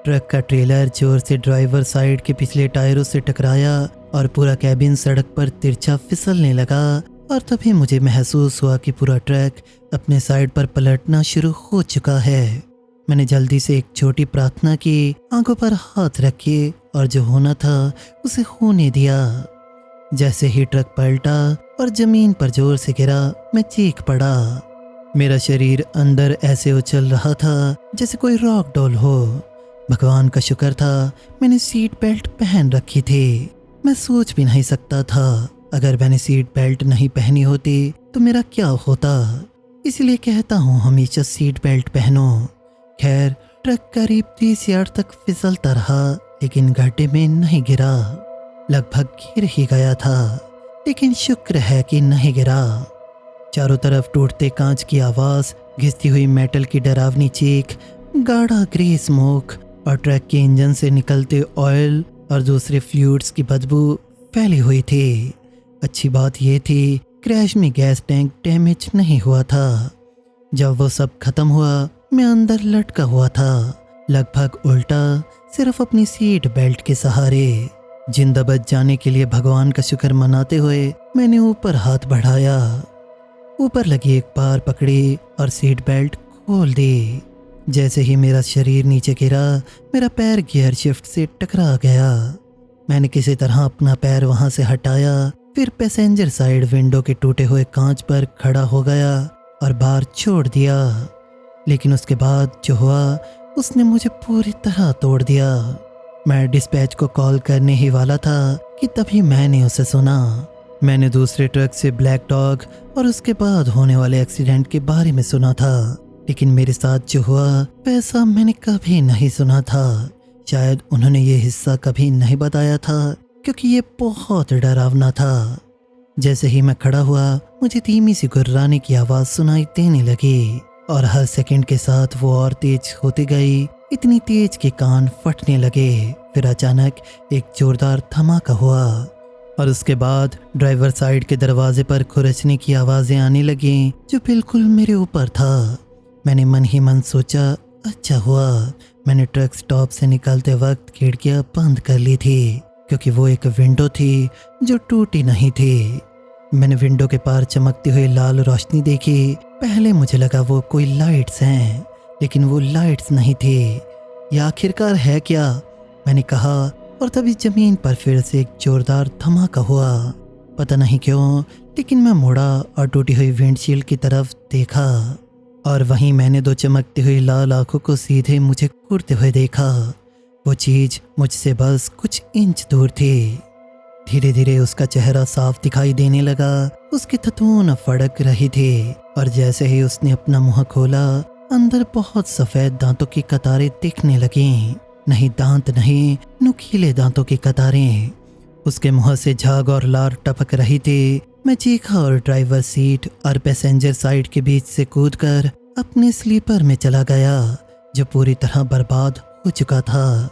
ट्रक का ट्रेलर जोर से ड्राइवर साइड के पिछले टायरों से टकराया और पूरा कैबिन सड़क पर तिरछा फिसलने लगा। और तभी मुझे महसूस हुआ कि पूरा ट्रक अपने साइड पर पलटना शुरू हो चुका है। मैंने जल्दी से एक छोटी प्रार्थना की, आंखों पर हाथ रखे और जो होना था उसे होने दिया। जैसे ही ट्रक पलटा और जमीन पर जोर से गिरा, मैं चीख पड़ा। मेरा शरीर अंदर ऐसे उछल रहा था जैसे कोई रॉक डॉल हो। भगवान का शुक्र था मैंने सीट बेल्ट पहन रखी थी। मैं सोच भी नहीं सकता था अगर मैंने सीट बेल्ट नहीं पहनी होती तो मेरा क्या होता। इसलिए कहता हूँ हमेशा सीट बेल्ट पहनो। खैर, ट्रक करीब 30 यार्ड तक फिसलता रहा, लेकिन गड्ढे में नहीं गिरा। लगभग गिर ही गया था, लेकिन शुक्र है कि नहीं गिरा। चारों तरफ टूटते कांच की आवाज़, घिसती हुई मेटल की डरावनी चीख, गाढ़ा ग्रे स्मोक
और ट्रक के इंजन से निकलते ऑयल और दूसरे फ्लूइड्स की बदबू फैली हुई थी। अच्छी बात यह थी क्रैश में गैस टैंक डैमेज नहीं हुआ था। जब वो सब खत्म हुआ मैं अंदर लटका हुआ था, लगभग उल्टा, सिर्फ अपनी सीट बेल्ट के सहारे। जिंदा बच जाने के लिए भगवान का शुक्र मनाते हुए मैंने ऊपर हाथ बढ़ाया, ऊपर लगी एक बार पकड़ी और सीट बेल्ट खोल दी। जैसे ही मेरा शरीर नीचे गिरा मेरा पैर गियर शिफ्ट से टकरा गया। मैंने किसी तरह अपना पैर वहां से हटाया, फिर पैसेंजर साइड विंडो के टूटे हुए कांच पर खड़ा हो गया और बार छोड़ दिया। लेकिन उसके बाद जो हुआ उसने मुझे पूरी तरह तोड़ दिया। मैं डिस्पैच को कॉल करने ही वाला था कि तभी मैंने उसे सुना। मैंने दूसरे ट्रक से ब्लैक डॉग और उसके बाद होने वाले एक्सीडेंट के बारे में सुना था, लेकिन मेरे साथ जो हुआ वैसा मैंने कभी नहीं सुना था। शायद उन्होंने ये हिस्सा कभी नहीं बताया था क्योंकि ये बहुत डरावना था। जैसे ही मैं खड़ा हुआ मुझे धीमी सी गुर्राने की आवाज़ सुनाई देने लगी और हर सेकंड के साथ वो और तेज होती गई, इतनी तेज कि कान फटने लगे। फिर अचानक एक जोरदार धमाका हुआ और उसके बाद ड्राइवर साइड के दरवाजे पर खुरचने की आवाज़ें आने लगीं जो बिल्कुल मेरे ऊपर था। मैंने मन ही मन सोचा अच्छा हुआ मैंने ट्रक स्टॉप से निकलते वक्त खिड़कियां बंद कर ली थी, क्योंकि वो एक विंडो थी जो टूटी नहीं थी। मैंने विंडो के पार चमकती हुई लाल रोशनी देखी। पहले मुझे लगा वो कोई लाइट्स हैं, लेकिन वो लाइट्स नहीं थी। ये आखिरकार है क्या, मैंने कहा, और तभी जमीन पर फिर से एक जोरदार धमाका हुआ। पता नहीं क्यों, लेकिन मैं मुड़ा और टूटी हुई विंडशील्ड की तरफ देखा और वहीं मैंने दो चमकती हुई लाल आंखों को सीधे मुझे घूरते हुए देखा। वो चीज मुझसे बस कुछ इंच दूर थी। धीरे धीरे उसका चेहरा साफ दिखाई देने लगा। उसकी थतून फड़क रही थी और जैसे ही उसने अपना मुंह खोला अंदर बहुत सफेद दांतों की कतारें दिखने लगीं। नहीं दांत नहीं, नुकीले दांतों की कतारें। उसके मुंह से झाग और लार टपक रही थी। मैं चीखा और ड्राइवर सीट और पैसेंजर साइड के बीच से कूदकर अपने स्लीपर में चला गया जो पूरी तरह बर्बाद हो चुका था।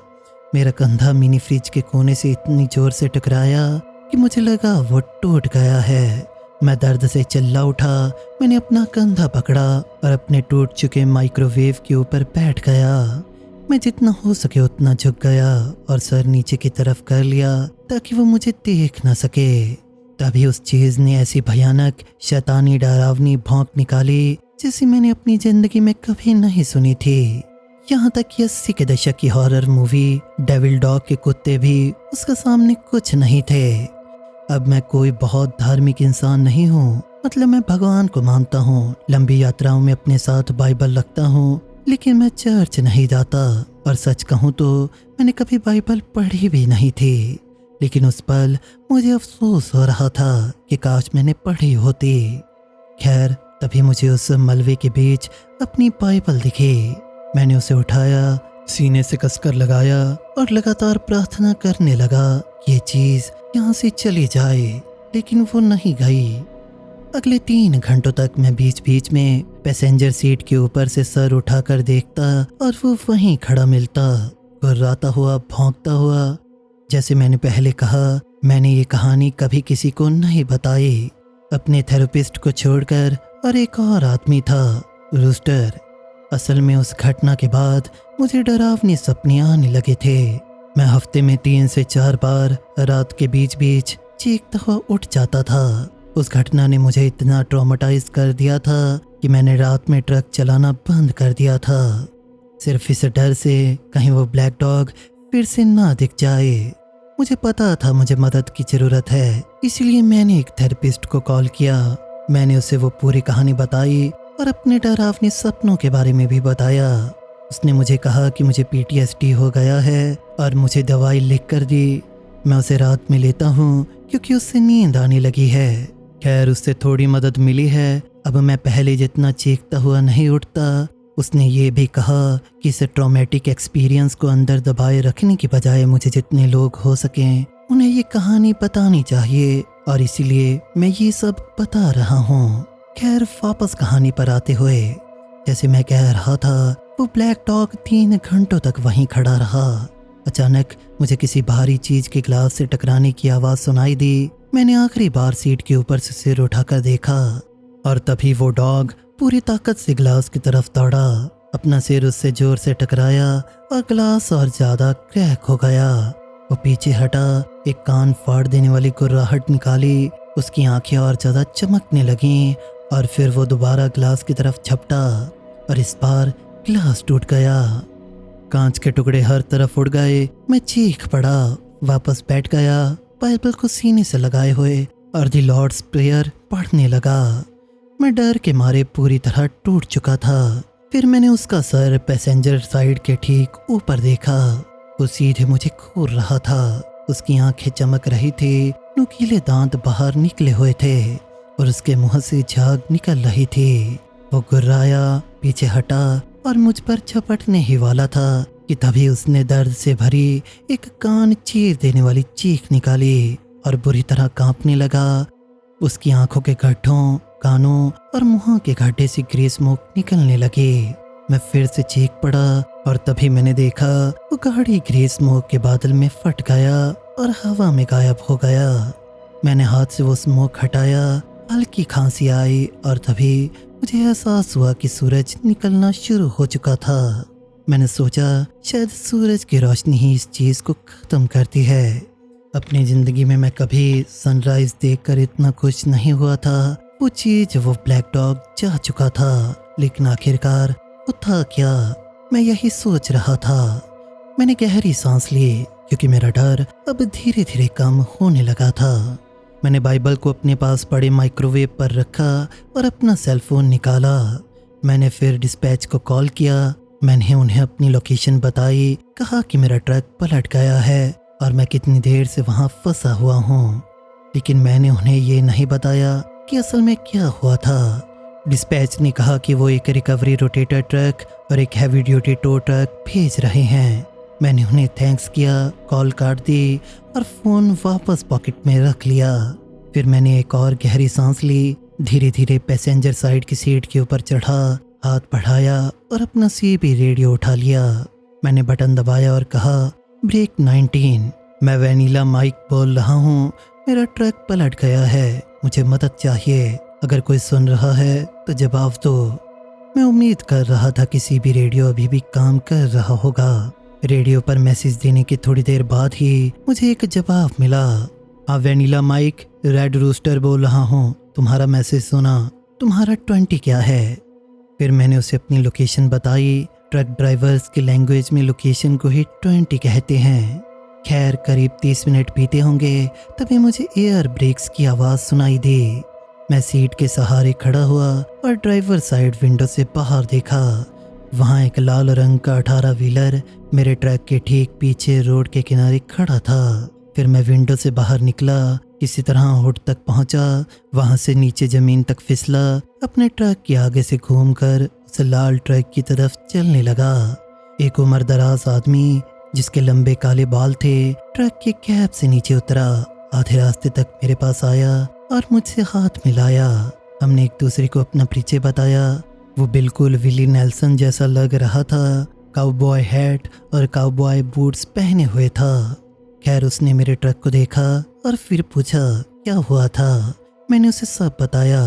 मेरा कंधा मिनी फ्रिज के कोने से इतनी जोर से टकराया कि मुझे लगा वो टूट गया है। मैं दर्द से चिल्ला उठा। मैंने अपना कंधा पकड़ा और अपने टूट चुके माइक्रोवेव के ऊपर बैठ गया। मैं जितना हो सके उतना झुक गया और सर नीचे की तरफ कर लिया ताकि वो मुझे देख न सके। तभी उस चीज ने ऐसी भयानक शैतानी डरावनी भौंक निकाली जैसी मैंने अपनी जिंदगी में कभी नहीं सुनी थी। यहाँ तक कि 80 के दशक की हॉरर मूवी डेविल डॉग के कुत्ते भी उसके सामने कुछ नहीं थे। अब मैं कोई बहुत धार्मिक इंसान नहीं हूँ, मतलब मैं भगवान को मानता हूँ, लंबी यात्राओं में अपने साथ बाइबल रखता हूँ, लेकिन मैं चर्च नहीं जाता। और सच कहूँ तो मैंने कभी बाइबल पढ़ी भी नहीं थी। लेकिन उस पल मुझे अफसोस हो रहा था कि काश मैंने पढ़ी होती। खैर, तभी मुझे उस मलबे के बीच अपनी बाइबल दिखी। मैंने उसे उठाया, सीने से कसकर लगाया और लगातार प्रार्थना करने लगा कि ये चीज यहाँ से चली जाए, लेकिन वो नहीं गई। अगले 3 घंटों तक मैं बीच बीच में पैसेंजर सीट के ऊपर से सर उठाकर देखता और वो वहीं खड़ा मिलता, गुर्राता हुआ, भौंकता हुआ। जैसे मैंने पहले कहा, मैंने ये कहानी कभी किसी को नहीं बताई, अपने थेरेपिस्ट को छोड़कर। और एक और आदमी था, रूस्टर। असल में उस घटना के बाद मुझे डरावनी सपने आने लगे थे। मैं हफ्ते में 3 से 4 बार रात के बीच बीच चीखता हुआ उठ जाता था। उस घटना ने मुझे इतना ट्रॉमेटाइज कर दिया था कि मैंने रात में ट्रक चलाना बंद कर दिया था, सिर्फ इस डर से कहीं वो ब्लैक डॉग फिर से ना दिख जाए। मुझे पता था मुझे मदद की ज़रूरत है, इसलिए मैंने एक थेरेपिस्ट को कॉल किया। मैंने उसे वो पूरी कहानी बताई और अपने डरावने सपनों के बारे में भी बताया। उसने मुझे कहा कि मुझे PTSD हो गया है और मुझे दवाई लिख कर दी। मैं उसे रात में लेता हूँ क्योंकि उससे नींद आने लगी है। खैर, उससे थोड़ी मदद मिली है। अब मैं पहले जितना चीखता हुआ नहीं उठता। उसने ये भी कहा कि इस ट्रॉमेटिक एक्सपीरियंस को अंदर दबाए रखने की बजाय मुझे जितने लोग हो सकें उन्हें ये कहानी बतानी चाहिए, और इसीलिए मैं ये सब बता रहा हूँ। खैर, वापस कहानी पर आते हुए, जैसे मैं कह रहा था
वो ब्लैक डॉग 3 घंटों तक वहीं खड़ा रहा। अचानक मुझे किसी भारी चीज के ग्लास से टकराने की आवाज सुनाई दी। मैंने आखिरी बार सीट के ऊपर से सिर उठाकर देखा और तभी वो डॉग पूरी ताकत से ग्लास की तरफ दौड़ा। अपना सिर उससे जोर से टकराया और ग्लास और ज्यादा क्रैक हो गया। वो पीछे हटा, एक कान फाड़ देने वाली गुर्राहट निकाली, उसकी आंखें और ज्यादा चमकने लगीं और फिर वो दोबारा ग्लास की तरफ झपटा और इस बार ग्लास टूट गया। कांच के टुकड़े हर तरफ उड़ गए। मैं चीख पड़ा, वापस बैठ गया, बाइबल को सीने से लगाए हुए और द लॉर्ड्स प्रेयर पढ़ने लगा। मैं डर के मारे पूरी तरह टूट चुका था। फिर मैंने उसका सर पैसेंजर साइड के ठीक ऊपर देखा। वो सीधे मुझे घूर रहा था। उसकी आंखें चमक रही थी, नुकीले दांत बाहर निकले हुए थे और उसके मुंह से झाग निकल रही थी। वो गुर्राया, पीछे हटा और मुझ पर झपटने ही वाला था कि तभी उसने दर्द से भरी एक कान चीर देने वाली चीख निकाली और बुरी तरह कांपने लगा। उसकी आंखों के गड्ढों, कानों और मुंह के गड्ढे से ग्रे स्मोक निकलने लगे। मैं फिर से चीख पड़ा और तभी मैंने देखा वो गाड़ी ग्रे स्मोक के बादल में फट गया और हवा में गायब हो गया। मैंने हाथ से वो स्मोक हटाया, हल्की खांसी आई और तभी मुझे एहसास हुआ कि सूरज निकलना शुरू हो चुका था। मैंने सोचा शायद सूरज की रोशनी ही इस चीज को खत्म करती है। अपनी जिंदगी में मैं कभी सनराइज देखकर इतना खुश नहीं हुआ था। वो चीज, वो ब्लैक डॉग जा चुका था, लेकिन आखिरकार वो था क्या? मैं यही सोच रहा था। मैंने गहरी सांस ली क्योंकि मेरा डर अब धीरे धीरे कम होने लगा था। मैंने बाइबल को अपने पास पड़े माइक्रोवेव पर रखा और अपना सेलफोन निकाला। मैंने फिर डिस्पैच को कॉल किया। मैंने उन्हें अपनी लोकेशन बताई, कहा कि मेरा ट्रक पलट गया है और मैं कितनी देर से वहां फंसा हुआ हूँ, लेकिन मैंने उन्हें ये नहीं बताया कि असल में क्या हुआ था। डिस्पैच ने कहा कि वो एक रिकवरी रोटेटर ट्रक और एक हैवी ड्यूटी टो ट्रक भेज रहे हैं। मैंने उन्हें थैंक्स किया, कॉल काट दी और फ़ोन वापस पॉकेट में रख लिया। फिर मैंने एक और गहरी सांस ली, धीरे धीरे पैसेंजर साइड की सीट के ऊपर चढ़ा, हाथ बढ़ाया और अपना सीबी रेडियो उठा लिया। मैंने बटन दबाया और कहा, ब्रेक 19। मैं वैनिला माइक बोल रहा हूँ, मेरा ट्रक पलट गया है, मुझे मदद चाहिए। अगर कोई सुन रहा है तो जवाब दो। मैं उम्मीद कर रहा था कि सीबी रेडियो अभी भी काम कर रहा होगा। रेडियो पर मैसेज देने की थोड़ी देर बाद ही मुझे एक जवाब मिला। हाँ वैनिला माइक, रेड रूस्टर बोल रहा हूँ, तुम्हारा मैसेज सुना, तुम्हारा 20 क्या है? फिर मैंने उसे अपनी लोकेशन बताई। ट्रक ड्राइवर्स की लैंग्वेज में लोकेशन को ही 20 कहते हैं। खैर करीब 30 मिनट बीते होंगे तभी मुझे एयर ब्रेक्स की आवाज़ सुनाई दी। मैं सीट के सहारे खड़ा हुआ और ड्राइवर साइड विंडो से बाहर देखा। वहाँ एक लाल रंग का 18 व्हीलर मेरे ट्रक के ठीक पीछे रोड के किनारे खड़ा था। फिर मैं विंडो से बाहर निकला, किसी तरह हुड तक पहुंचा, वहां से नीचे जमीन तक फिसला, अपने ट्रक के आगे से घूमकर उस लाल ट्रक की तरफ चलने लगा। एक उम्रदराज आदमी जिसके लंबे काले बाल थे ट्रक के कैब से नीचे उतरा, आधे रास्ते तक मेरे पास आया और मुझसे हाथ मिलाया। हमने एक दूसरे को अपना परिचय बताया। वो बिल्कुल विली नेल्सन जैसा लग रहा था, काउबॉय हैट और काउबॉय बूट्स पहने हुए था। खैर उसने मेरे ट्रक को देखा और फिर पूछा क्या हुआ था। मैंने उसे सब बताया।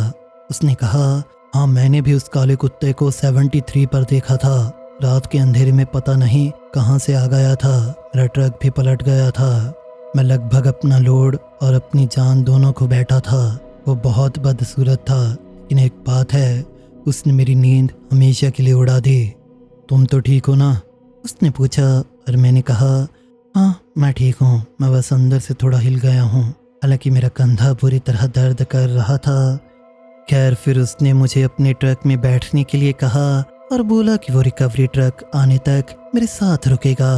उसने कहा, हाँ मैंने भी उस काले कुत्ते को 73 पर देखा था। रात के अंधेरे में पता नहीं कहाँ से आ गया था, मेरा ट्रक भी पलट गया था। मैं लगभग अपना लोड और अपनी जान दोनों को बैठा था। वो बहुत बदसूरत था, लेकिन एक बात है, उसने मेरी नींद हमेशा के लिए उड़ा दी। तुम तो ठीक हो ना? उसने पूछा और मैंने कहा, हाँ मैं ठीक हूँ, मैं बस अंदर से थोड़ा हिल गया हूँ, हालांकि मेरा कंधा बुरी तरह दर्द कर रहा था। खैर फिर उसने मुझे अपने ट्रक में बैठने के लिए कहा और बोला कि वो रिकवरी ट्रक आने तक मेरे साथ रुकेगा।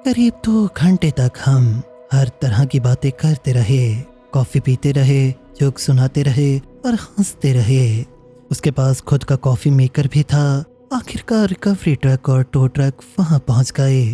करीब 2 घंटे तक हम हर तरह की बातें करते रहे, कॉफ़ी पीते रहे, जोक सुनाते रहे और हंसते रहे। उसके पास खुद का कॉफ़ी मेकर भी था। आखिरकार रिकवरी ट्रक और टो ट्रक वहाँ पहुँच गए।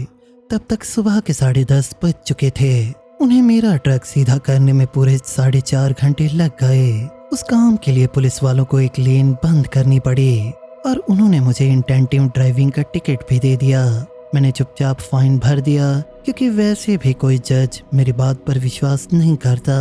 तब तक सुबह के 10:30 बज चुके थे। उन्हें मेरा ट्रक सीधा करने में पूरे 4.5 घंटे लग गए। उस काम के लिए पुलिस वालों को एक लेन बंद करनी पड़ी और उन्होंने मुझे इंटेंटिव ड्राइविंग का टिकट भी दे दिया। मैंने चुपचाप फाइन भर दिया क्योंकि वैसे भी कोई जज मेरी बात पर विश्वास नहीं करता।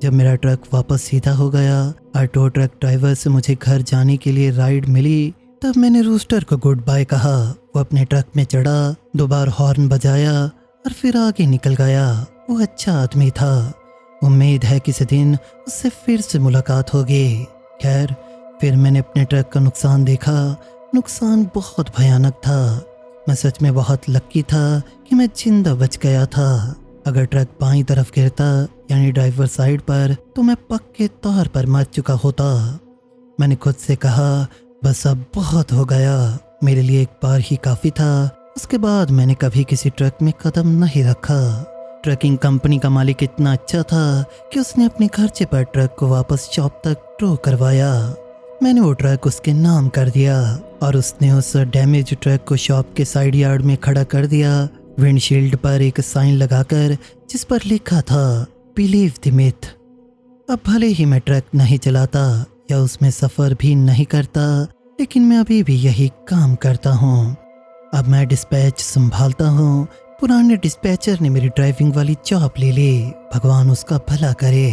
जब मेरा ट्रक वापस सीधा हो गया और टो ट्रक ड्राइवर से मुझे घर जाने के लिए राइड मिली, तब मैंने रूस्टर को गुड बाय कहा। वो अपने ट्रक में चढ़ा, 2 बार हॉर्न बजाया और फिर आगे निकल गया। वो अच्छा आदमी था। उम्मीद है किसी दिन उससे फिर से मुलाकात होगी। खैर, फिर मैंने अपने ट्रक का नुकसान देखा। नुकसान बहुत भयानक था। मैं सच में बहुत लक्की था कि मैं जिंदा बच गया था। अगर ट्रक बाईं तरफ गिरता यानी ड्राइवर साइड पर, तो मैं पक्के तौर पर मर चुका होता। मैंने खुद से कहा बस अब बहुत हो गया, मेरे लिए एक बार ही काफ़ी था। उसके बाद मैंने कभी किसी ट्रक में कदम नहीं रखा। ट्रकिंग कंपनी का मालिक इतना अच्छा था कि उसने अपने खर्चे पर ट्रक को वापस शॉप तक टो करवाया। मैंने वो ट्रक उसके नाम कर दिया और उसने उस डैमेज ट्रक को शॉप के साइड यार्ड में खड़ा कर दिया, विंडशील्ड पर एक साइन लगाकर जिस पर लिखा था बिलीव द मिथ। अब भले ही मैं ट्रक नहीं चलाता या उसमें सफ़र भी नहीं करता, लेकिन मैं अभी भी यही काम करता हूँ। अब मैं डिस्पैच संभालता हूँ। पुराने डिस्पैचर ने मेरी ड्राइविंग वाली जॉब ले ली, भगवान उसका भला करे।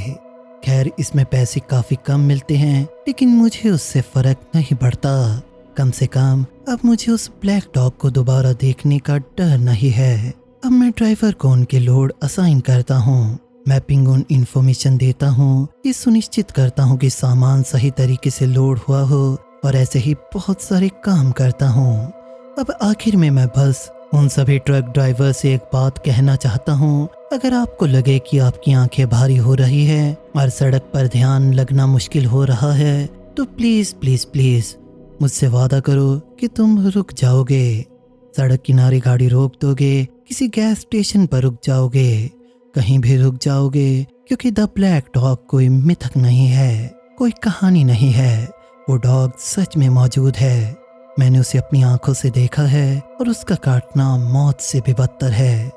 खैर, इसमें पैसे काफ़ी कम मिलते हैं, लेकिन मुझे उससे फ़र्क नहीं पड़ता। कम से कम अब मुझे उस ब्लैक डॉग को दोबारा देखने का डर नहीं है। अब मैं ड्राइवर को उनके लोड असाइन करता हूँ, मैपिंग उन इंफॉर्मेशन देता हूँ, ये सुनिश्चित करता हूँ कि सामान सही तरीके से लोड हुआ हो, और ऐसे ही बहुत सारे काम करता हूँ। अब आखिर में मैं बस उन सभी ट्रक ड्राइवर से एक बात कहना चाहता हूँ। अगर आपको लगे कि आपकी आंखें भारी हो रही है और सड़क पर ध्यान लगना मुश्किल हो रहा है, तो प्लीज़ प्लीज़ प्लीज़ मुझसे वादा करो कि तुम रुक जाओगे। सड़क किनारे गाड़ी रोक दोगे, किसी गैस स्टेशन पर रुक जाओगे, कहीं भी रुक जाओगे, क्योंकि द ब्लैक डॉग कोई मिथक नहीं है, कोई कहानी नहीं है। वो डॉग सच में मौजूद है। मैंने उसे अपनी आंखों से देखा है और उसका काटना मौत से भी बदतर है।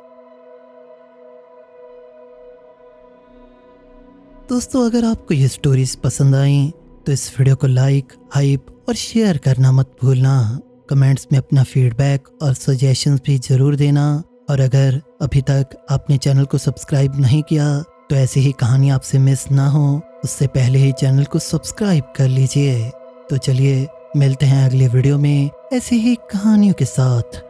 दोस्तों, अगर आपको ये स्टोरीज पसंद आई तो इस वीडियो को लाइक, हाइप और शेयर करना मत भूलना। कमेंट्स में अपना फीडबैक और सजेशंस भी ज़रूर देना। और अगर अभी तक आपने चैनल को सब्सक्राइब नहीं किया तो ऐसी ही कहानी आपसे मिस ना हो, उससे पहले ही चैनल को सब्सक्राइब कर लीजिए। तो चलिए मिलते हैं अगले वीडियो में ऐसी ही कहानियों के साथ।